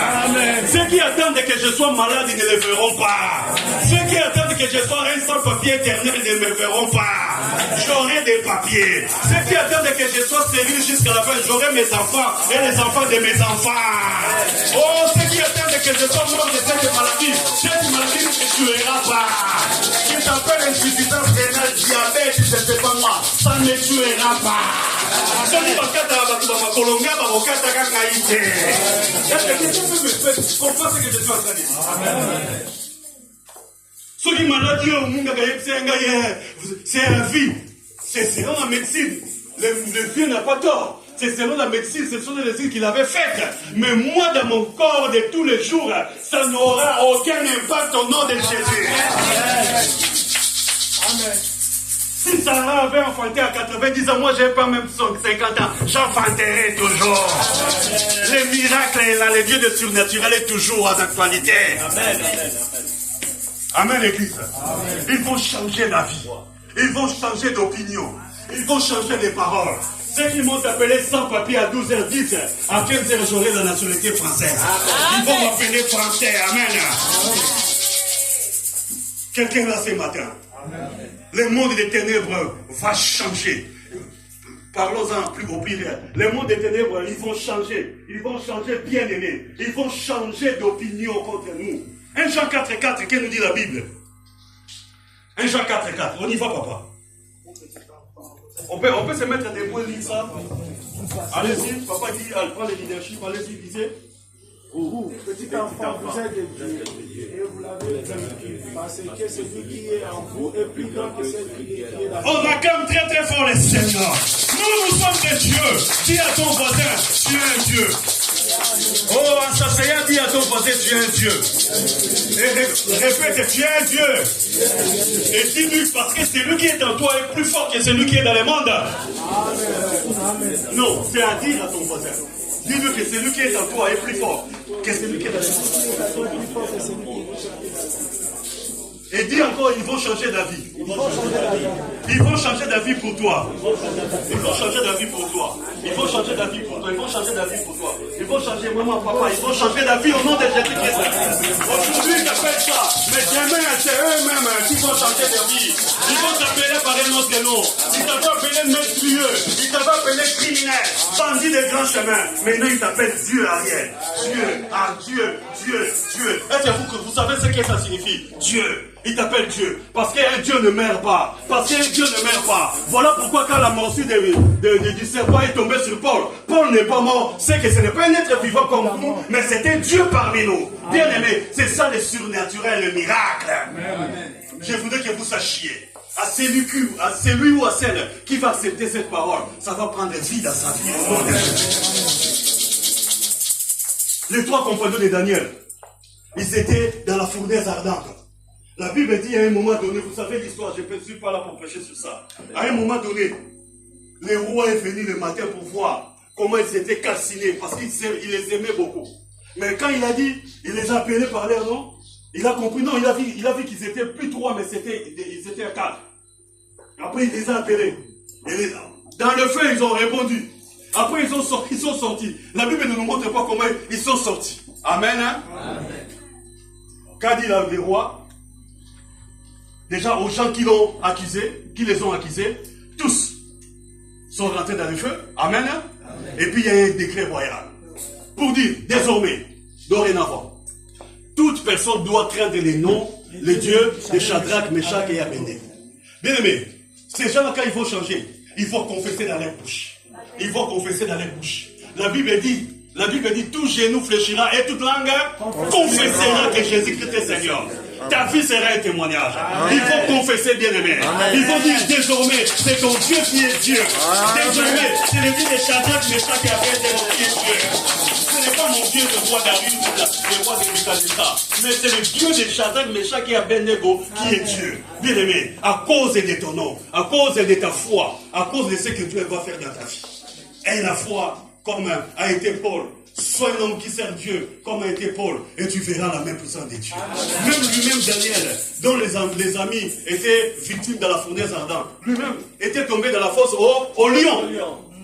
Ceux qui attendent que je sois malade ne le verront pas. Ceux qui attendent que je sois un sans-papier éternel ne me verront pas. J'aurai des papiers. Ceux qui attendent que je sois stérile jusqu'à la fin, j'aurai mes enfants et les enfants de mes enfants. Oh, ceux qui attendent que je sois mort de cette maladie ne me tuera pas. Qui s'appelle insuffisance rénale, diabète, je ne sais pas moi, ça ne me tuera pas. Est-ce que quelqu'un peut comprendre ce que je suis en train de dire? Ceux qui maladie au monde, c'est un vie. C'est selon la médecine. Le vieux n'a pas tort. C'est selon la médecine, ce sont les médecines qu'il avait faites. Mais moi, dans mon corps de tous les jours, ça n'aura aucun impact au nom de Jésus. Amen. Si Sarah avait enfanté à 90 ans, moi j'ai pas même 50 ans, j'enfanterai toujours. Les miracles et là, les dieux de surnaturel est toujours en actualité. Amen. Amen, l'église. Ils vont changer la vie. Ils vont changer d'opinion. Ils vont changer les paroles. Ceux qui m'ont appelé sans papier à 12h10, à 15h j'aurai la nationalité française. Ils vont m'appeler français. Amen. Quelqu'un là ce matin. Amen. Le monde des ténèbres va changer. Parlons-en plus au pire. Le monde des ténèbres, ils vont changer. Ils vont changer, bien aimé. Ils vont changer d'opinion contre nous. 1 Jean 4,4, qu'est-ce que nous dit la Bible? 1 Jean 4,4. On y va, papa. On peut se mettre debout et lire ça. Allez-y, papa dit, elle prend le leadership. Allez-y, lisez.
Petit enfant, vous êtes de Dieu et vous l'avez vaincu, parce que celui qui est en vous est plus grand que celui qui est là.
On acclame très très fort les Seigneurs. Nous sommes des dieux. Dis à ton voisin, tu es un Dieu. Oh, en s'asseyant, dis à ton voisin, tu es un Dieu. Répète, tu es Dieu. Et dis-lui, parce que celui qui est en toi est plus fort que celui qui est dans le monde. Non, c'est à dire à ton voisin. Dis-lui que celui qui est en toi est plus fort que celui qui est dans le monde. Et dis encore, ils vont changer d'avis. Ils vont changer d'avis pour toi. Ils vont changer d'avis pour toi. Ils vont changer d'avis pour toi. Ils vont changer d'avis pour toi. Ils vont changer, maman, papa, ils vont changer d'avis au nom de Jésus-Christ. Aujourd'hui, ils appellent ça. Mais demain, c'est eux-mêmes qui vont changer d'avis. Ils vont t'appeler par un autre nom. Ils t'avaient appelé monstrueux. Ils t'avaient appelé criminel. Bandit des grands chemins. Maintenant, ils t'appellent Dieu arrière. Dieu. Ah, Dieu. Dieu. Dieu. Est-ce que vous savez ce que ça signifie? Dieu. Il t'appelle Dieu. Parce qu'un Dieu ne meurt pas. Parce qu'un Dieu ne meurt pas. Voilà pourquoi quand la morsure du serpent est tombée sur Paul, Paul n'est pas mort. C'est que ce n'est pas un être vivant comme nous, mais c'était Dieu parmi nous. Bien aimé, c'est ça le surnaturel, le miracle. Amen. Je voudrais que vous sachiez. À celui ou à celle qui va accepter cette parole, ça va prendre vie dans sa vie. Les trois compagnons de Daniel, ils étaient dans la fournaise ardente. La Bible dit à un moment donné, vous savez l'histoire, je ne suis pas là pour prêcher sur ça. À un moment donné, le roi est venu le matin pour voir comment ils étaient calcinés, parce qu'il les aimait beaucoup. Mais quand il a dit, il les a appelés par leur nom, il a compris, non, il a vu qu'ils étaient plus trois, mais ils étaient quatre. Après, il les a appelés. Dans le feu, ils ont répondu. Après, ils sont sortis. La Bible ne nous montre pas comment ils sont sortis. Amen. Hein? Amen. Qu'a dit le roi? Déjà, aux gens qui l'ont accusé, qui les ont accusés, tous sont rentrés dans le feu. Amen. Amen. Et puis, il y a un décret royal. Pour dire, désormais, dorénavant, toute personne doit craindre les noms, les dieux de Shadrach, Meshach et Abednego. Bien aimé, ces gens-là, quand il faut changer, il faut confesser dans leur bouche. Il faut confesser dans leur bouche. La Bible dit, tout genou fléchira et toute langue confessera que Jésus-Christ est Seigneur. Ta vie sera un témoignage. Amen. Il faut confesser, bien-aimé. Il faut dire, désormais, c'est ton Dieu qui est Dieu. Désormais, c'est le Dieu de Shadrach, Meshach et Abednego qui est Dieu. Ce n'est pas mon Dieu, le roi Darius, le roi de Nebuchadnezzar, mais c'est le Dieu de Shadrach, Meshach et Abednego qui est Dieu. Bien-aimé, à cause de ton nom, à cause de ta foi, à cause de ce que Dieu va faire dans ta vie. Et la foi, comme a été Paul, sois un homme qui sert Dieu, comme a été Paul, et tu verras la même puissance de Dieu. Même lui-même, Daniel, dont les amis étaient victimes de la fournaise ardente, lui-même était tombé dans la fosse au lion.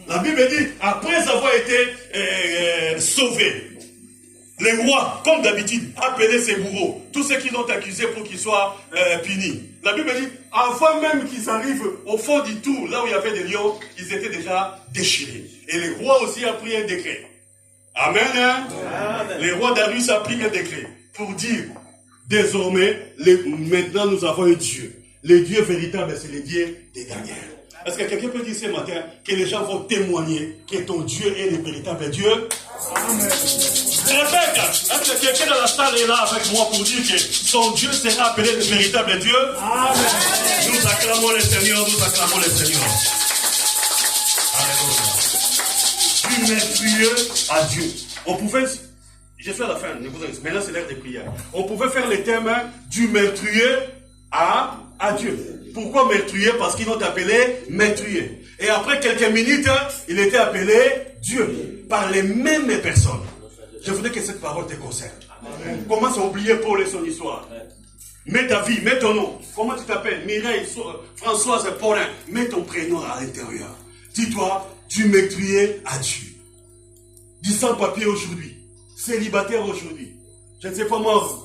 La Bible dit, après avoir été sauvé, les rois, comme d'habitude, appelaient ses bourreaux, tous ceux qui l'ont accusé pour qu'ils soient punis. La Bible dit, avant même qu'ils arrivent au fond du trou, là où il y avait des lions, ils étaient déjà déchirés. Et les rois aussi ont pris un décret. Amen. Hein? Amen. Les rois Darius a pris un décret pour dire, désormais, maintenant nous avons un Dieu. Le Dieu véritable, c'est le Dieu de Daniel. Est-ce que quelqu'un peut dire ce matin que les gens vont témoigner que ton Dieu est le véritable Dieu? Amen. Répète, est-ce que quelqu'un dans la salle est là avec moi pour dire que son Dieu sera appelé le véritable Dieu? Amen. Nous acclamons le Seigneur, nous acclamons le Seigneur. Alléluia. Du merveilleux à Dieu. On pouvait, je suis à la fin, maintenant c'est l'heure des prières. On pouvait faire le thème du meurtrier à Dieu. Pourquoi meurtrier? Parce qu'ils l'ont appelé meurtrier. Et après quelques minutes, il était appelé Dieu par les mêmes personnes. Je voudrais que cette parole te concerne. Commence à oublier Paul et son histoire. Mets ta vie, mets ton nom. Comment tu t'appelles? Mireille, Françoise, Paulin. Mets ton prénom à l'intérieur. Dis-toi, du meurtrier à Dieu. Du sans-papier aujourd'hui. Célibataire aujourd'hui. Je ne sais pas moi,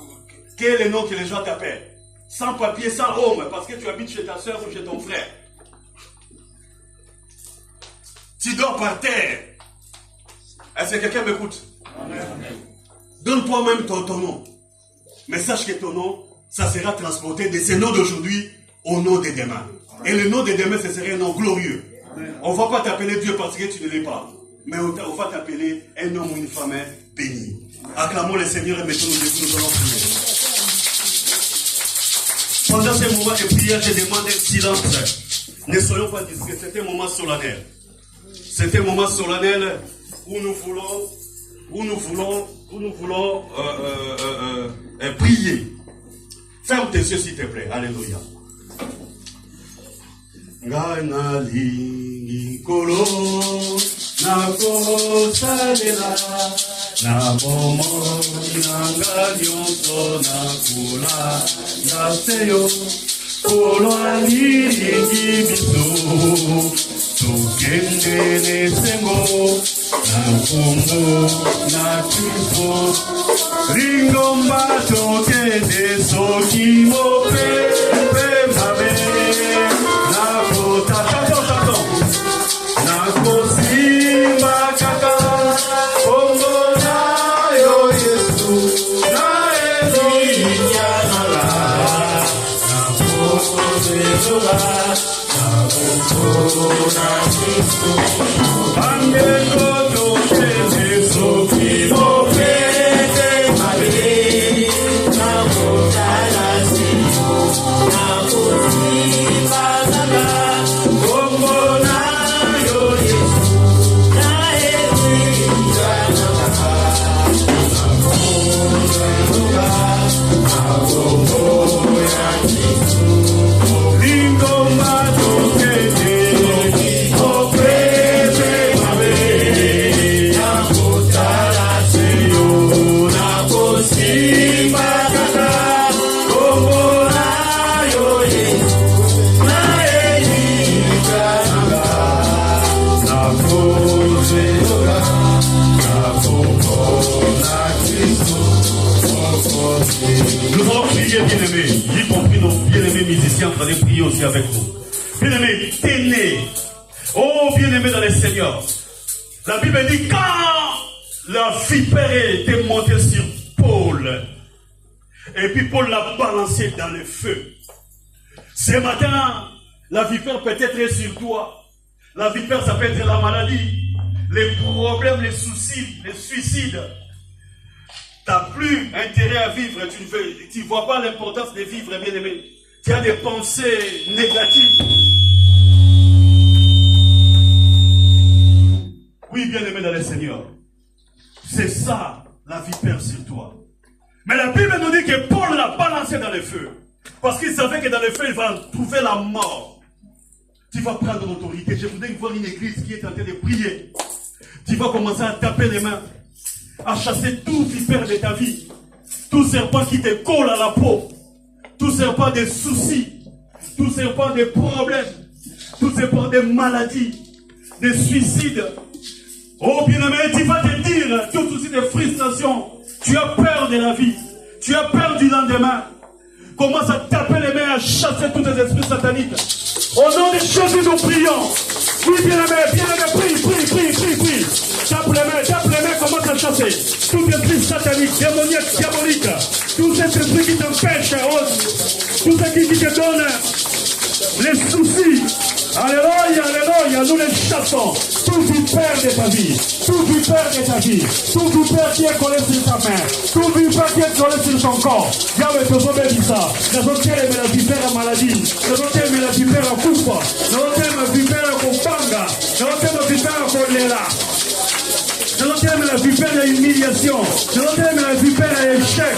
quel est le nom que les gens t'appellent. Sans papier, sans homme, parce que tu habites chez ta soeur ou chez ton frère. Tu dors par terre. Est-ce que quelqu'un m'écoute? Donne toi-même ton nom. Mais sache que ton nom, ça sera transporté de ce nom d'aujourd'hui au nom de demain. Et le nom de demain, ce serait un nom glorieux. On ne va pas t'appeler Dieu parce que tu ne l'es pas. Mais on va t'appeler un homme ou une femme béni. Acclamons le Seigneur et mettons-nous debout, nous allons prier. Pendant ces moments de prière, je demande un silence. Ne soyons pas discrets, c'est un moment solennel. C'est un moment solennel où nous voulons prier. Ferme tes yeux s'il te plaît. Alléluia. Ngana lingi kolo na kosalela na momo nanga nyonso na kula na seyo kolo alingi biso tokende nesengo na kumbu na tupo ringomba tokende soki mopepe mabe Nakosimba kaka Kongo na yo Yesu na ezinya nala Nakozezola Nakokona Yesu Ande koto kete soki mopete mabe Nakotala siyo Nakosimba kaka Kongo na Nous allons prier, bien-aimés, y compris nos bien-aimés musiciens en train de prier aussi avec nous. Bien-aimés, t'es né. Oh, bien-aimés dans les Seigneurs. La Bible dit quand la vipère était montée sur Paul, et puis Paul l'a balancé dans le feu. Ce matin, la vipère peut être sur toi. La vipère, ça peut être la maladie, les problèmes, les soucis, les suicides. Tu n'as plus intérêt à vivre, tu ne vois pas l'importance de vivre, bien-aimé. Tu as des pensées négatives. Oui, bien-aimé dans le Seigneur. C'est ça, la vipère sur toi. Mais la Bible nous dit que Paul l'a balancé dans le feu. Parce qu'il savait que dans le feu, il va trouver la mort. Tu vas prendre l'autorité. Je voudrais voir une église qui est en train de prier. Tu vas commencer à taper les mains, à chasser tout vipère de ta vie, tout serpent qui te colle à la peau, tout serpent des soucis, tout serpent des problèmes, tout serpent des maladies, des suicides. Oh bien-aimé, tu vas te dire, tout aussi des frustrations, tu as peur de la vie, tu as peur du lendemain. Commence à taper les mains, à chasser tous les esprits sataniques. Au nom de Jésus, nous prions. Oui, bien-aimé, prie. Tape les mains, commence à chasser. Tout esprit satanique, démoniaque, diabolique, tout cet esprit qui t'empêche, tout ce qui te donne les soucis. Alléluia, nous les chassons. Tout vipère de ta vie, tout vipère qui est collé sur ta main, tout vipère qui est collé sur ton corps. Yahweh te sauve de ça. Nous avons aimé la vipère à maladie, nous avons aimé la vipère à coupa, nous avons aimé la vipère à companga, nous avons aimé la vipère à choléra. Je n'entends la vipère à humiliation. Je n'entends la vipère à échec.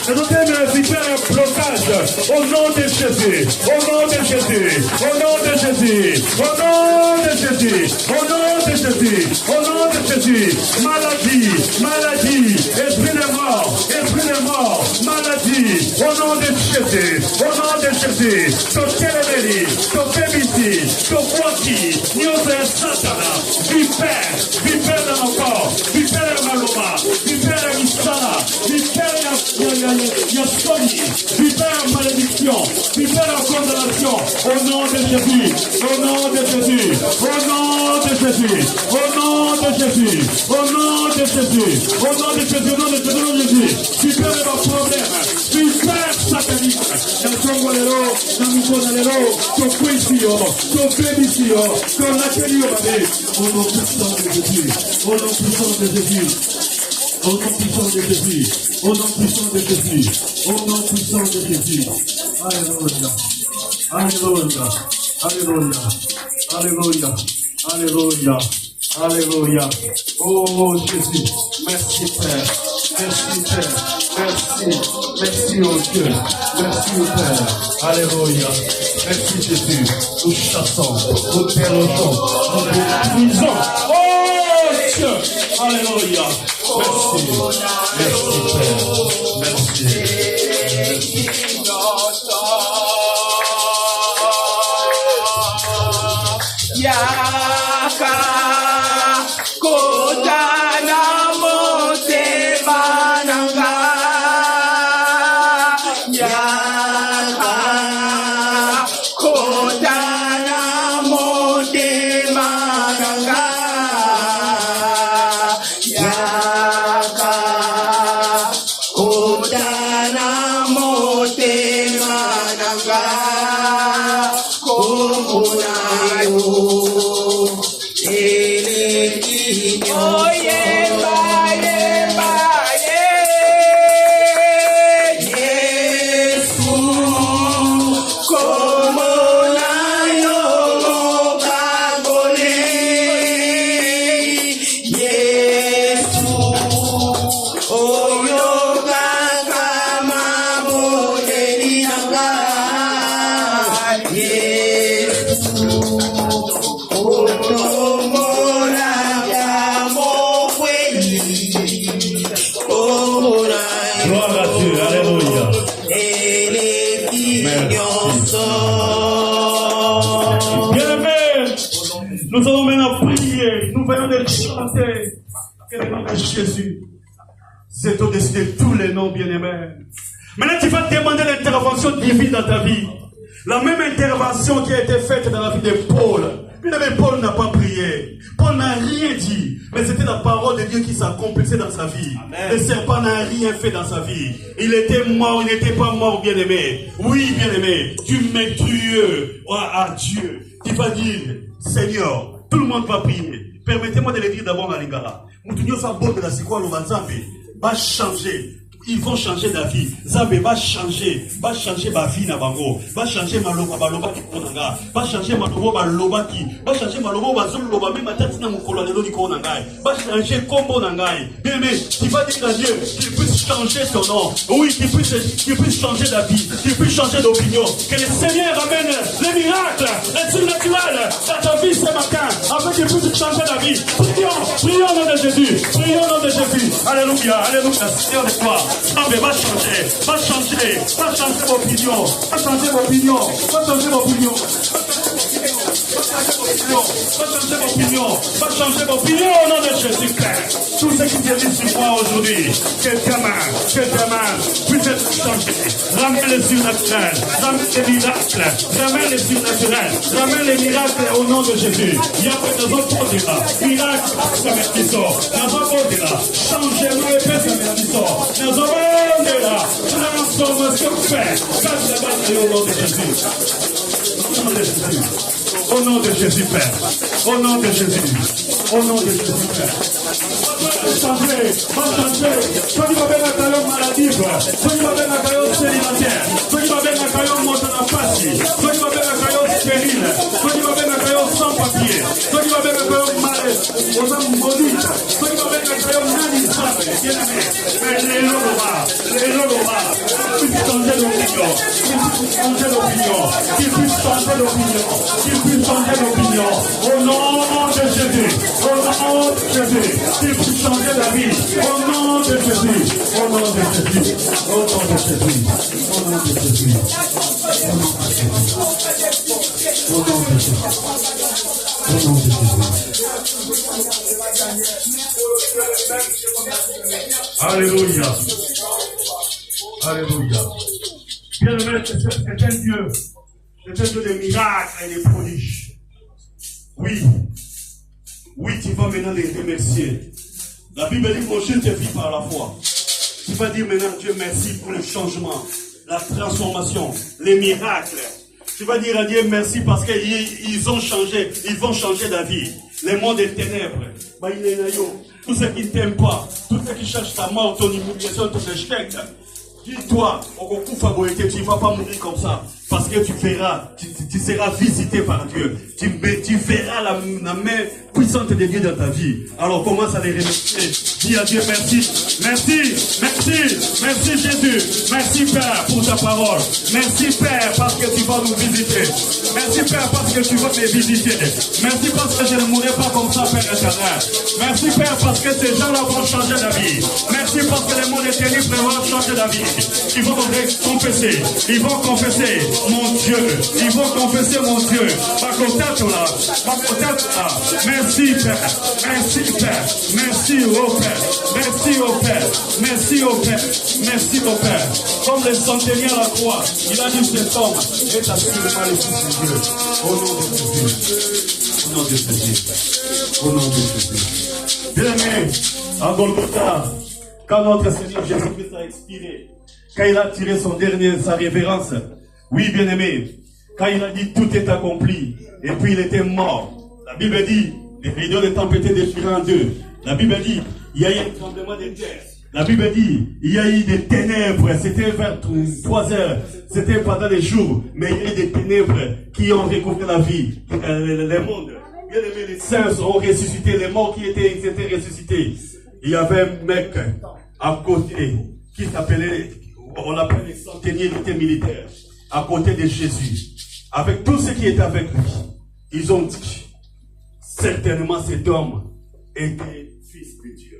Je n'entends la vipère à blocage. Au nom de Jésus. Au nom de Jésus. Au nom de Jésus. Au nom de Jésus. Au nom de Jésus. Au nom de Jésus. Maladie. Esprit de mort. Maladie. Au nom de Jésus. Au nom de Jésus. Tokelebeli. Tokebisi. Tokwaki. Nyose Satana. Vipère dans mon corps. Vipère Maloma, vipère Misala, vipère Yasoni, vipère malédiction, vipère condamnation, au nom de Jésus, au nom de Jésus, au nom de Jésus, au nom de Jésus, au nom de Jésus, au nom de Jésus, au nom de Jésus, vipère de mon problème, vipère satanique, Nansongolero, Namukonalero, Tokwesio, Tokebisio, Tonakelio, au nom puissant de Jésus, au nom puissant de Jésus, au nom puissant de Jésus, au nom puissant de Jésus, au nom puissant de Jésus. Alléluia, alléluia, alléluia, alléluia, alléluia, alléluia. Oh Jésus, merci Père.
Merci Père. Merci. Merci au Dieu. Merci au Père. Alléluia. Merci Jésus. Nous chassons, nous dérogeons, nous détruisons. Oh Dieu. Alléluia. Merci. Merci Père. Merci.
Yaka kodana mote bananga Yaka kodana mote bananga Yaka kodana mote bananga
Nous allons maintenant prier. Nous venons de chanter que le nom de Jésus, c'est au-dessus de tous les noms, bien-aimés. Maintenant, tu vas demander l'intervention divine dans ta vie. La même intervention qui a été faite dans la vie de Paul. Bien-aimé, Paul n'a pas prié. Paul n'a rien dit. Mais c'était la parole de Dieu qui s'accomplissait dans sa vie. Amen. Le serpent n'a rien fait dans sa vie. Il était mort, il n'était pas mort, bien-aimé. Oui, bien-aimé, tu mets Dieu à Dieu. Tu vas dire, Seigneur, tout le monde va prier. Permettez-moi de le dire d'abord à l'Ingara. Moutounio Sabo de la Sikwa Lovanzambe va changer. Ils vont changer la vie. Zambé va changer ma vie na bango. Va changer ma loba qui konanga. Va changer ma loba qui. Va changer ma loba loba même tête na mukolo lelo ni konanga. Va changer combo nangai. Bien mais tu vas dire à Dieu qu'il puisse changer ton nom. Oui, qu'il puisse changer la vie, qu'il puisse changer d'opinion. Que le Seigneur amène les miracles, les surnaturels dans ta vie ce matin, afin qu'il puisse changer la vie. Prions au nom de Jésus. Prions au nom de Jésus. Alléluia, alléluia. Seigneur de toi. Ah, mais va changer d'opinion, va changer d'opinion. Au nom de Jésus-Christ. Tout ce qui te dit sur moi aujourd'hui, que ta main puisse être changée. Ramène le surnaturel, ramène les miracles, ramène les surnaturels, ramène les miracles au nom de Jésus. Il y a que dans autres côtés là, miracle, ça met qui sort. Dans autres côtés là, changement et paix, ça met qui sort. Dans autres côtés là, transformation faite. Ça, c'est la au nom de Jésus. Au nom de Jésus. Au nom de Jésus, Père. Au nom de Jésus. Au nom de Jésus, Père. Va changer. Ceux qui m'appellent à caillon maladif, ceux qui m'appellent à caillon célibataire, ceux qui m'appellent à caillon montanapasi, ceux qui m'appellent à caillon stérile, ceux qui m'appellent à caillon sans papier, ceux qui m'appellent à caillon malade, aux hommes maudits, ceux qui m'appellent à caillon non-isable, bien-aimé. Mais les Loloba, qu'ils puissent changer d'opinion, qu'ils puissent changer d'opinion, au nom de Jésus, au nom de Jésus, qu'ils puissent changer la vie, au nom de Jésus, au nom de Jésus, au nom de Jésus, au nom de Jésus, au nom de Jésus, au nom de Jésus. Alléluia. Alléluia. Bien-aimé, c'est un Dieu. C'est un Dieu des miracles et des prodiges. Oui, tu vas maintenant les remercier. La Bible dit mon Dieu te vit par la foi. Tu vas dire maintenant Dieu merci pour le changement, la transformation, les miracles. Tu vas dire à Dieu merci parce qu'ils ont changé, ils vont changer la vie. Les mondes des ténèbres, tous ceux qui ne t'aiment pas, tous ceux qui cherchent ta mort, ton humiliation, ton échec. Dis-toi, tu ne vas pas mourir comme ça. Parce que tu verras, tu seras visité par Dieu. Tu verras la main puissante de Dieu dans ta vie. Alors commence à les remercier. Dis à Dieu merci. Merci, merci, merci Jésus. Merci Père pour ta parole. Merci Père parce que tu vas nous visiter. Merci Père parce que tu vas me visiter. Merci parce que je ne mourrai pas comme ça, Père éternel. Merci Père parce que ces gens-là vont changer la vie. Merci parce que les mondes éternels vont changer la vie. Ils vont confesser. Ils vont confesser mon Dieu. Ils vont confesser mon Dieu. Merci Père. Merci Père. Merci au Père. Merci au Père. Merci au Père. Merci au Père. Comme le centenier à la croix, il a dit cet homme est absolument le Fils de Dieu. Au nom de Jésus. Au nom de Jésus. Au nom de Jésus. Bien-aimé, à Golgotha, quand notre Seigneur Jésus-Christ a expiré, quand il a tiré sa révérence, oui, bien-aimé, quand il a dit tout est accompli, et puis il était mort. La Bible dit, les rideaux des temples étaient déchirés en deux. La Bible dit, il y a eu un tremblement de terre. La Bible dit, il y a eu des ténèbres, c'était vers 3 heures, c'était pendant les jours, mais il y a eu des ténèbres qui ont recouvert la vie, les mondes. Bien aimé, les saints ont ressuscité, les morts qui étaient ressuscités. Il y avait un mec à côté qui s'appelait, on l'appelle les centeniers militaires, à côté de Jésus, avec tous ceux qui étaient avec lui. Ils ont dit, certainement cet homme était fils de Dieu.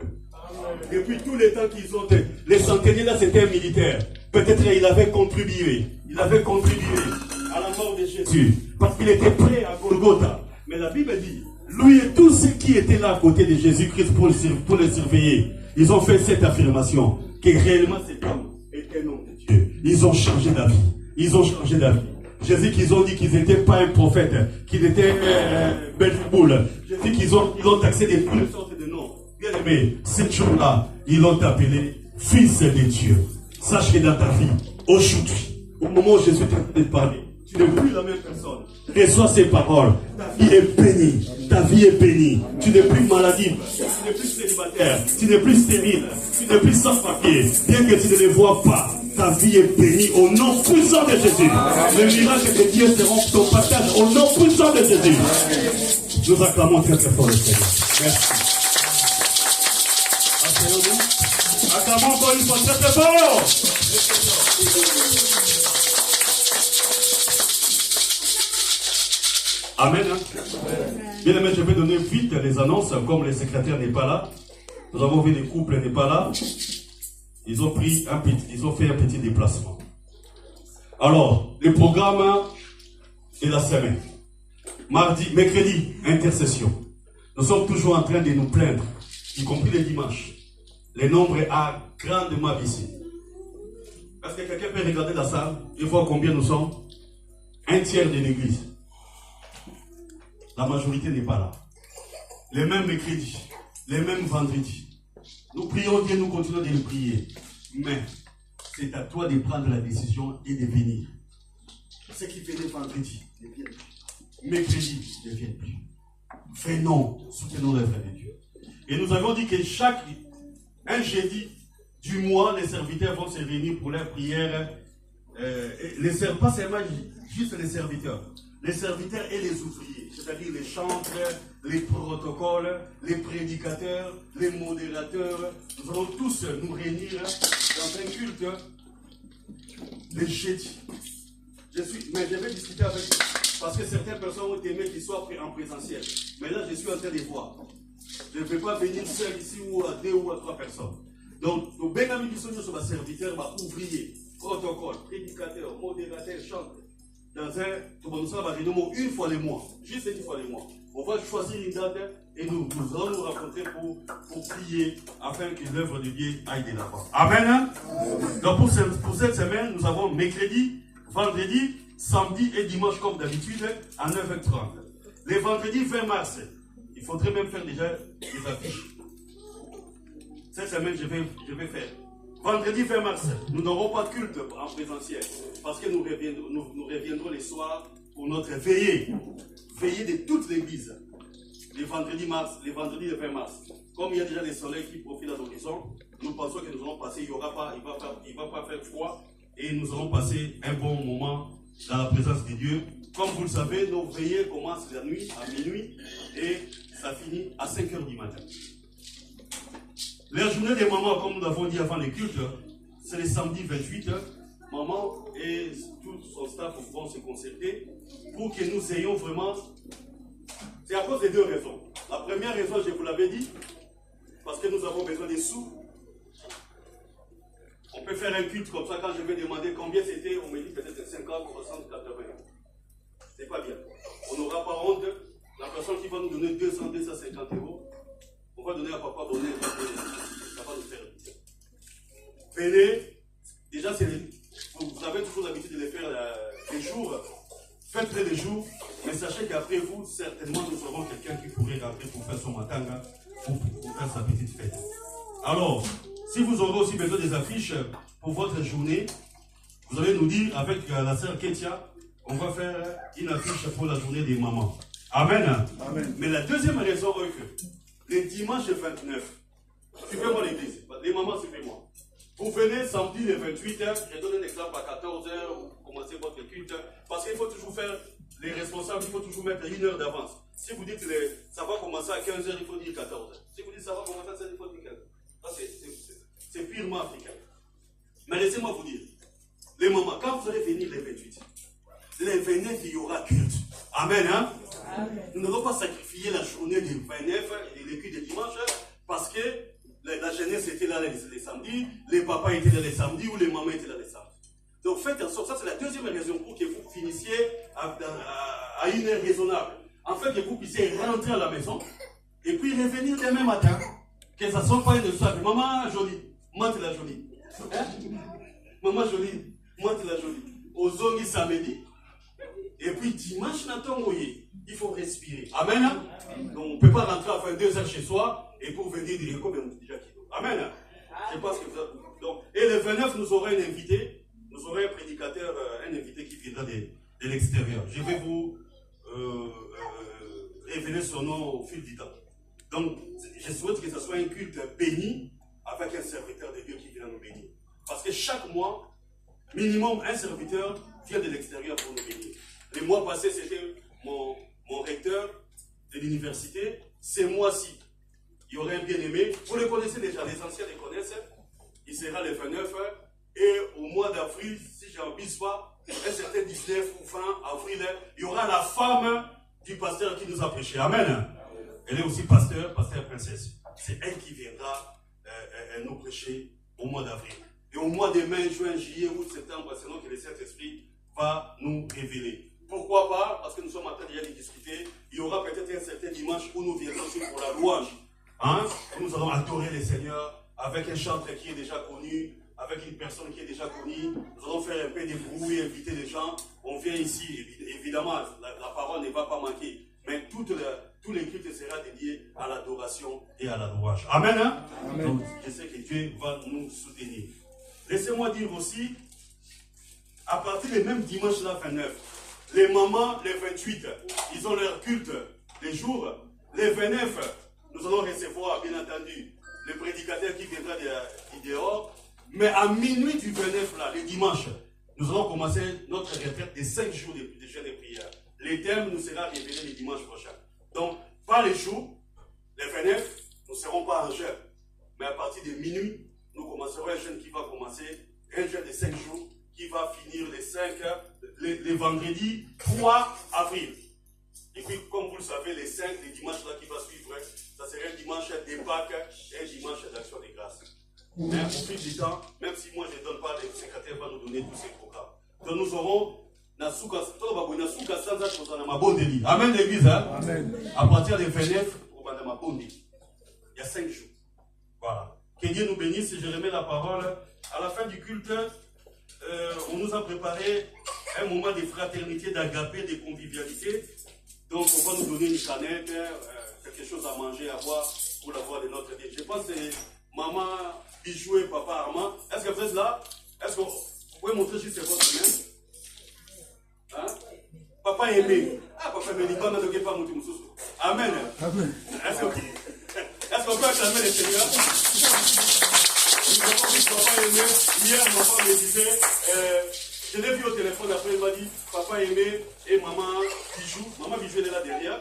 Depuis tous les temps qu'ils ont, les centeniers là c'était un militaire. Peut-être il avait contribué à la mort de Jésus, parce qu'il était prêt à Golgotha. Mais la Bible dit, lui et tous ceux qui étaient là à côté de Jésus-Christ pour le surveiller, ils ont fait cette affirmation, que réellement cet homme était un homme de Dieu. Ils ont changé d'avis. Ils ont changé d'avis. Jésus qu'ils ont dit qu'ils n'étaient pas un prophète, qu'ils étaient Belzéboul. Jésus qu'ils ont taxé de toutes les sortes de noms. Bien aimé, ce jour-là, ils l'ont appelé Fils de Dieu. Sache que dans ta vie, aujourd'hui, au moment où Jésus est en train de parler, tu n'es plus la même personne. Reçois ces paroles. Ta vie est bénie. Ta vie est bénie. Tu n'es plus maladive. Tu n'es plus célibataire. Tu n'es plus stérile. Tu n'es plus sans papier. Bien que tu ne les vois pas, ta vie est bénie au nom puissant de Jésus. Les miracles de Dieu seront ton partage au nom puissant de Jésus. Nous acclamons très très fort le Seigneur. Merci. Asseyons-nous. Acclamons encore une fois très très fort. Amen. Bien aimé, je vais donner vite les annonces, comme le secrétaire n'est pas là. Nous avons vu les couples n'est pas là. Ils ont fait un petit déplacement. Alors, le programme de la semaine. Mercredi, intercession. Nous sommes toujours en train de nous plaindre, y compris les dimanches. Le nombre a grandement baissé. Est-ce que quelqu'un peut regarder la salle et voir combien nous sommes? Un tiers de l'église. La majorité n'est pas là. Les mêmes mercredis, les mêmes vendredis. Nous prions Dieu, nous continuons de le prier. Mais c'est à toi de prendre la décision et de venir. Ceux qui venaient vendredi ne viennent plus. Mercredi ne viennent plus. Venons, soutenons l'œuvre de Dieu. Et nous avons dit que un jeudi du mois, les serviteurs vont se réunir pour leur prière. Pas seulement juste les serviteurs. Les serviteurs et les ouvriers, c'est-à-dire les chantres, les protocoles, les prédicateurs, les modérateurs. Nous allons tous nous réunir dans un culte le jeudi. Mais je vais discuter avec vous, parce que certaines personnes ont aimé qu'ils soient en présentiel. Mais là, je suis en train de voir. Je ne peux pas venir seul ici ou à 2 ou à 3 personnes. Donc, nos bénamis qui sont sur les serviteurs, ouvriers, protocoles, prédicateurs, modérateurs, chanteurs. Nous allons réunion une fois le mois, juste une fois le mois. On va choisir une date et nous allons nous rencontrer pour prier afin que l'œuvre de Dieu aille de l'avant. Amen. Donc pour cette semaine, nous avons mercredi, vendredi, samedi et dimanche comme d'habitude à 9h30. Les vendredis 20 mars, il faudrait même faire déjà des affiches. Cette semaine, je vais faire. Vendredi 20 mars, nous n'aurons pas de culte en présentiel parce que nous reviendrons les soirs pour notre veillée de toute l'église. Les vendredis de 20 mars. Comme il y a déjà des soleils qui profilent à l'horizon, nous pensons que nous allons passer, il va pas faire froid et nous allons passer un bon moment dans la présence de Dieu. Comme vous le savez, nos veillées commencent la nuit, à minuit, et ça finit à 5 h du matin. La journée des mamans, comme nous l'avons dit avant les cultes, c'est le samedi 28. Maman et tout son staff vont se concerter pour que nous ayons vraiment... C'est à cause de deux raisons. La première raison, je vous l'avais dit, parce que nous avons besoin des sous. On peut faire un culte comme ça, quand je vais demander combien c'était, on me dit peut-être 50, 60, 80. C'est pas bien. On n'aura pas honte. La personne qui va nous donner 200, 250 €, on va donner à papa, donner, ça va nous faire plaisir. Venez, déjà vous avez toujours l'habitude de les faire les jours, faites-les les jours, mais sachez qu'après vous, certainement nous aurons quelqu'un qui pourrait rentrer pour faire son matanga, pour faire sa petite fête. Alors, si vous aurez aussi besoin des affiches pour votre journée, vous allez nous dire avec la sœur Ketia, on va faire une affiche pour la journée des mamans. Amen.
Amen.
Mais la deuxième raison est que le dimanche 29, suivez-moi l'église, les mamans suivez-moi. Vous venez samedi le 28, je donne un exemple à 14 h, vous commencez votre culte, parce qu'il faut toujours faire, les responsables, il faut toujours mettre 1 heure d'avance. Si vous dites ça va commencer à 15 h, il faut dire 14 h. Si vous dites ça va commencer à 16 h, il faut dire 15 h. Ça, c'est purement africain. Mais laissez-moi vous dire, les mamans, quand vous allez venir les 28, les 29, il y aura culte. Amen, hein? Amen. Nous n'allons pas sacrifier la journée du 29 et le culte de dimanche parce que la jeunesse était là les samedis, les papas étaient là les samedis ou les mamans étaient là les samedis. Donc faites en sorte, ça c'est la deuxième raison pour que vous finissiez à une heure raisonnable. En fait, que vous puissiez rentrer à la maison et puis revenir demain matin. Que ça ne soit pas une soirée. Maman jolie, moi tu la jolie. Hein? Maman jolie, moi tu la jolie. Aux zongi samedi. Et puis dimanche, il faut respirer. Amen. Hein? Donc on ne peut pas rentrer à 22 h chez soi et pour venir dire combien nous déjà qui. Amen. Je pense que vous avez... Donc, et le 29, nous aurons un invité. Nous aurons un prédicateur, un invité qui viendra de l'extérieur. Je vais vous révéler son nom au fil du temps. Donc, je souhaite que ce soit un culte béni avec un serviteur de Dieu qui vient nous bénir. Parce que chaque mois, minimum, un serviteur vient de l'extérieur pour nous bénir. Les mois passés, c'était mon recteur de l'université. Ces mois-ci, il y aurait un bien-aimé. Vous le connaissez déjà, les anciens le connaissent. Il sera le 29. Et au mois d'avril, si j'en bise pas, un certain 19 ou 20 avril, il y aura la femme du pasteur qui nous a prêché. Amen. Elle est aussi pasteur princesse. C'est elle qui viendra nous prêcher au mois d'avril. Et au mois de mai, juin, juillet, août, septembre, selon que le Saint-Esprit va nous révéler. Pourquoi pas? Parce que nous sommes en train déjà de discuter. Il y aura peut-être un certain dimanche où nous viendrons aussi pour la louange. Hein? Où nous allons adorer le Seigneur avec un chanteur qui est déjà connu, avec une personne qui est déjà connue. Nous allons faire un peu de bruit, inviter les gens. On vient ici, évidemment, la parole ne va pas manquer. Mais tous les cultes sera dédié à l'adoration et à la louange. Amen, hein? Amen. Donc, je sais que Dieu va nous soutenir. Laissez-moi dire aussi, à partir du même dimanche là, 29, les mamans, les 28, ils ont leur culte les jours. Les 29, nous allons recevoir, bien entendu, le prédicateur qui viendra du dehors. Mais à minuit du 29, là, le dimanche, nous allons commencer notre retraite de 5 jours de jeûne et prière. Les thèmes nous sera révélé le dimanche prochain. Donc, pas les jours, les 29, nous ne serons pas en jeûne. Mais à partir de minuit, nous commencerons un jeûne qui va commencer, un jeûne de 5 jours, qui va finir les vendredis 3 avril. Et puis, comme vous le savez, les 5, les dimanches là qui va suivre, ça sera un dimanche de Pâques et un dimanche d'action de grâce. Mais au fil du temps, même si moi je ne donne pas, le secrétaire va nous donner tous ces programmes. Donc nous aurons Amen l'église. Hein? Amen. À partir des 29, il y a 5 jours. Voilà. Que Dieu nous bénisse. Je remets la parole. À la fin du culte, on nous a préparé un moment de fraternité, d'agapé, de convivialité. Donc on va nous donner une canette, quelque chose à manger, à boire pour la voix de notre Dieu. Je pense que c'est maman Bijou et papa Armand. Est-ce que vous êtes là? Est-ce que vous pouvez montrer juste votre main? Hein? Papa aimé. Ah, papa aimé, il va pas Amen. Amen. Est-ce qu'on peut acclamer le Seigneur? Papa aimé, hier, mon papa me disait, Je l'ai vu au téléphone après, il m'a dit, papa Aimé et maman Bijou. Maman Bijou, elle est là derrière.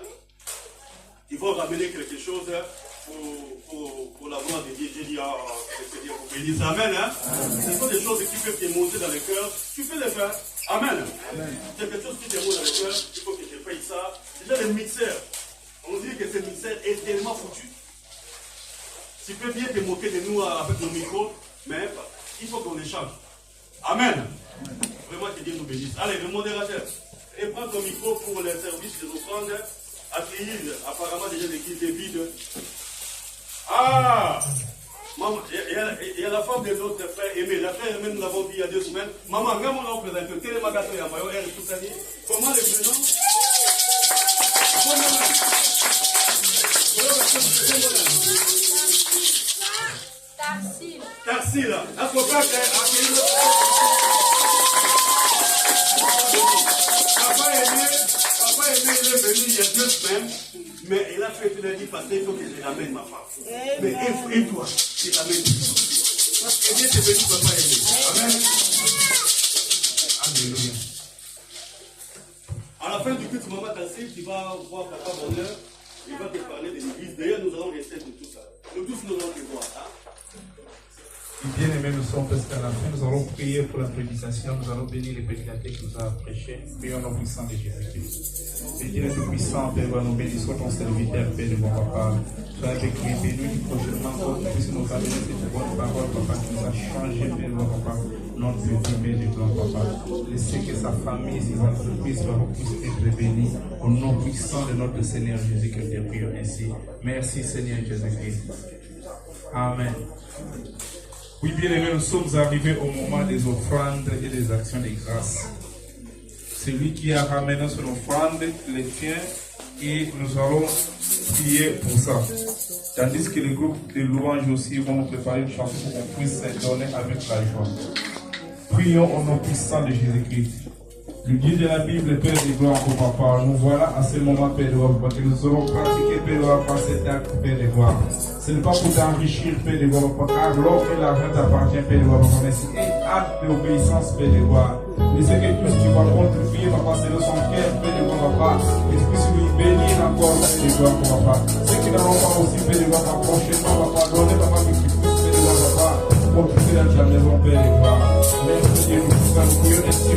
Ils vont ramener quelque chose pour la gloire de Dieu. J'ai dit, c'est Dieu vous bénisse. Amen. Hein? Ce sont des choses qui peuvent te monter dans le cœur. Tu peux les faire. Amen. C'est quelque chose qui te monte dans le cœur. Il faut que je paye ça. Déjà, le mixeur. On dit que ce mixeur est tellement foutu. Tu peux bien te moquer de nous avec nos micros, mais il faut qu'on échange. Amen. Vraiment que Dieu nous bénisse. Allez, le modérateur, et prends ton micro pour le service des offrandes. Accueillir apparemment déjà l'église est vide. Ah! Maman, il y a la femme de notre frère Aimé. La frère Aimé, nous l'avons dit il y a 2 semaines. Maman, comment on l'a présenté? Télémagato et Amayo, elle est toute l'année. Comment le prénom? Tarsile. Avocat, accueillir. Papa Aimé, il est venu il y a 2 semaines, mais il a fait tout dit parce qu'il faut que je ramène ma femme. Mais et toi, tu ramènes. Et bien, c'est venu Papa Aimé. Amen. Alléluia. À la fin du culte, maman Tassé, tu vas voir Papa Bonheur, il va te parler de l'église. D'ailleurs, nous allons rester de tout ça. Nous tous, nous allons te voir. Hein?
Bien aimés, nous sommes presque à la fin. Nous allons prier pour la prédication. Nous allons bénir les prédicateurs qui nous a prêché. Prions au puissant de Jésus-Christ. Et Dieu est puissant, Père, nous bénissons ton serviteur, Père de mon papa. Sois avec lui, bénis prochainement, pour que puisse nous amener cette bonne parole, papa, qui nous a changé, Père de mon papa. Notre vie, Père de mon papa. Laissez que sa famille, ses entreprises, puissent être bénies. Au nom puissant de notre Seigneur Jésus-Christ, te prions ainsi. Merci, Seigneur Jésus-Christ. Amen. Oui, bien aimé, nous sommes arrivés au moment des offrandes et des actions de grâce. Celui qui a ramené son offrande les tient et nous allons prier pour ça. Tandis que le groupe de louanges aussi vont nous préparer une chanson pour qu'on puisse se donner avec la joie. Prions au nom puissant de Jésus-Christ. Le Dieu de la Bible, Père de gloire, pour papa, nous voilà à ce moment, Père de gloire, parce que nous aurons pratiqué, Père de gloire, par cet acte, Père de gloire. Ce n'est pas pour t'enrichir, Père de gloire, car l'or et l'argent t'appartient, Père de gloire, mais c'est un acte d'obéissance, Père de gloire. Laissez que tout ce qui va contribuer, papa, selon son cœur, Père de gloire, papa, et puisse lui bénir encore, Père de gloire, papa. Ceux qui n'auront pas aussi, Père de gloire, papa, prochainement, papa, donnez, papa, que tu puisses, Père de gloire, papa, pour pousser dans ta maison, Père de gloire. Merci, Dieu, nous prions ainsi,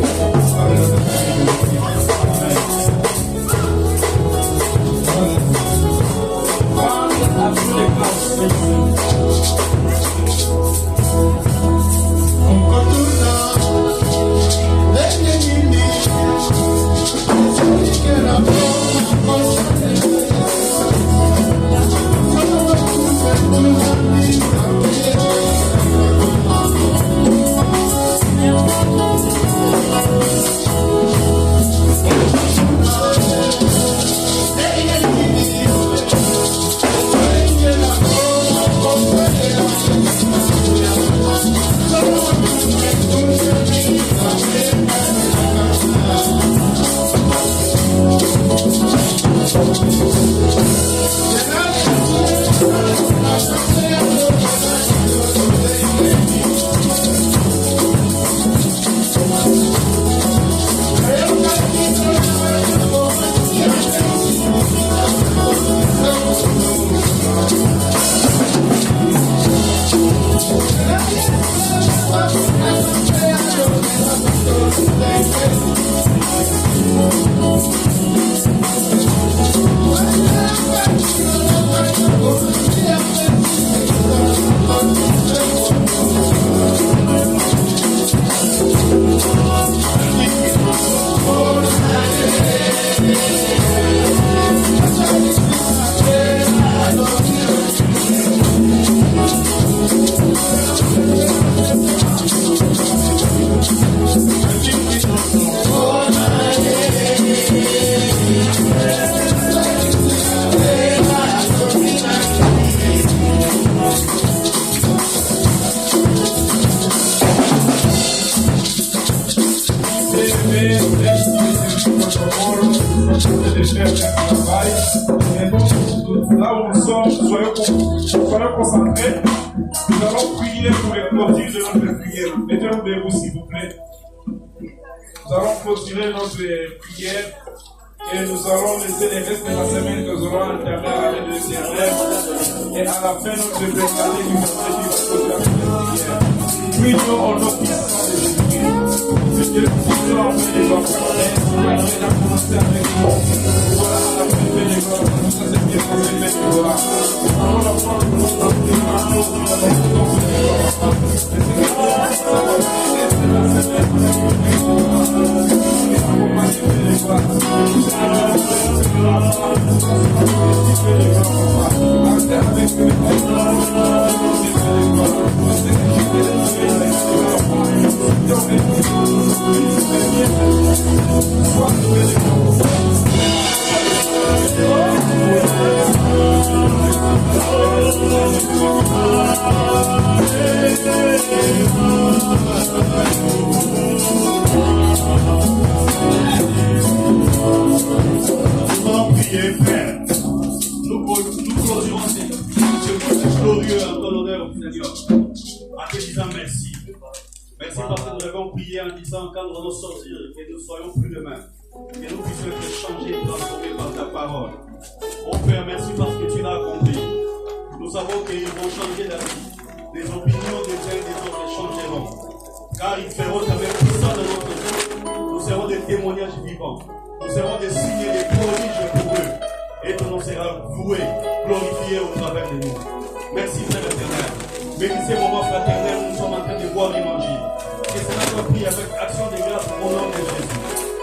là où nous sommes, soyons concentrés. Nous allons prier pour les clôtures de notre prière. Mettez-vous debout, s'il vous plaît. Nous allons continuer notre prière et nous allons laisser les restes de la semaine que nous aurons entamé à la de l'Éternel. Et à la fin, notre préparer du message qui va poser la prière. Prions au nom puissant de Jésus-Christ. C'est Dieu qui nous a envoyé les enfants. Il a commencé avec nous. Voilà, à la fin de l'école, tout ça c'est bien passé, mais voilà. Nous allons la prendre pour notre préparation, nous allons nous envoyer les enfants. Et c'est que nous allons la semaine, nous
allons prier, Père. Nous closurons ce glorieux en ton honneur, Seigneur, en te disant merci. Merci parce que nous avons prié en disant quand nous allons sortir, que nous soyons plus demain, que nous puissions être changés, transformés par ta parole. Oh Père, merci parce que tu l'as accompli. Nous savons qu'ils vont changer d'avis. Les opinions des uns et des autres changeront. Car ils feront quand même tout ça de notre vie. Nous serons des témoignages vivants. Nous serons des signes et des prodiges pour eux. Et ton nom sera voué, glorifié au travers de nous. Merci Père éternel. Bénis ces moments fraternels, nous sommes en train de voir l'évangile. Que cela soit pris avec action de grâce au nom de Jésus.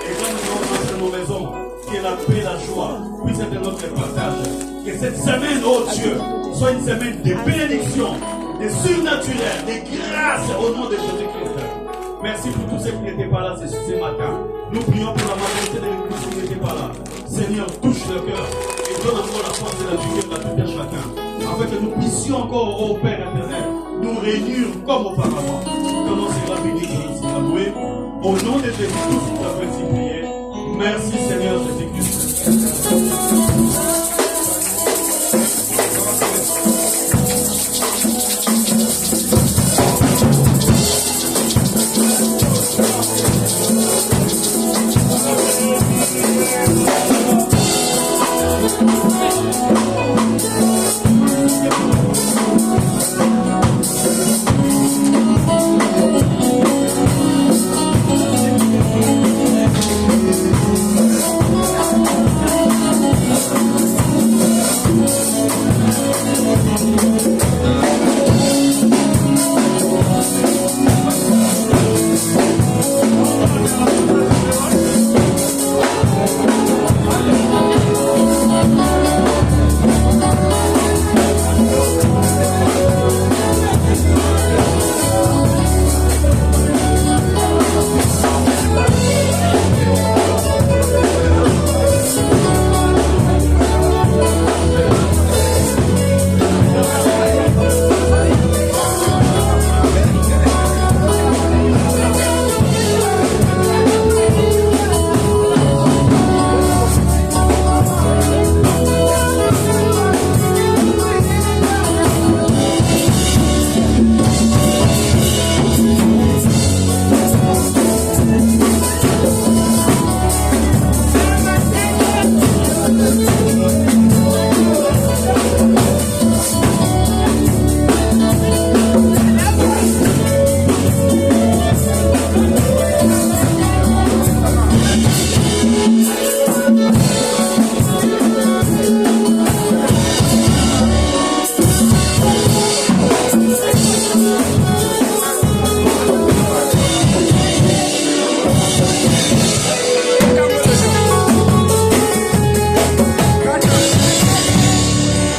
Et quand nous allons dans nos maisons, que la paix, la joie puisse être notre partage. Que cette semaine, oh Dieu, soit une semaine de bénédiction, de surnaturel, de grâce au nom de Jésus-Christ. Merci pour tous ceux qui n'étaient pas là ce matin. Nous prions pour la majorité de l'église qui n'étaient pas là. Seigneur, touche le cœur et donne encore la force et la vigueur à tout un chacun. Afin que nous puissions encore, ô Père éternel, nous réunir comme auparavant. Ton nom sera béni, ton nom sera loué. Au nom de Jésus, tous nous avons ainsi prié. Merci Seigneur Jésus-Christ.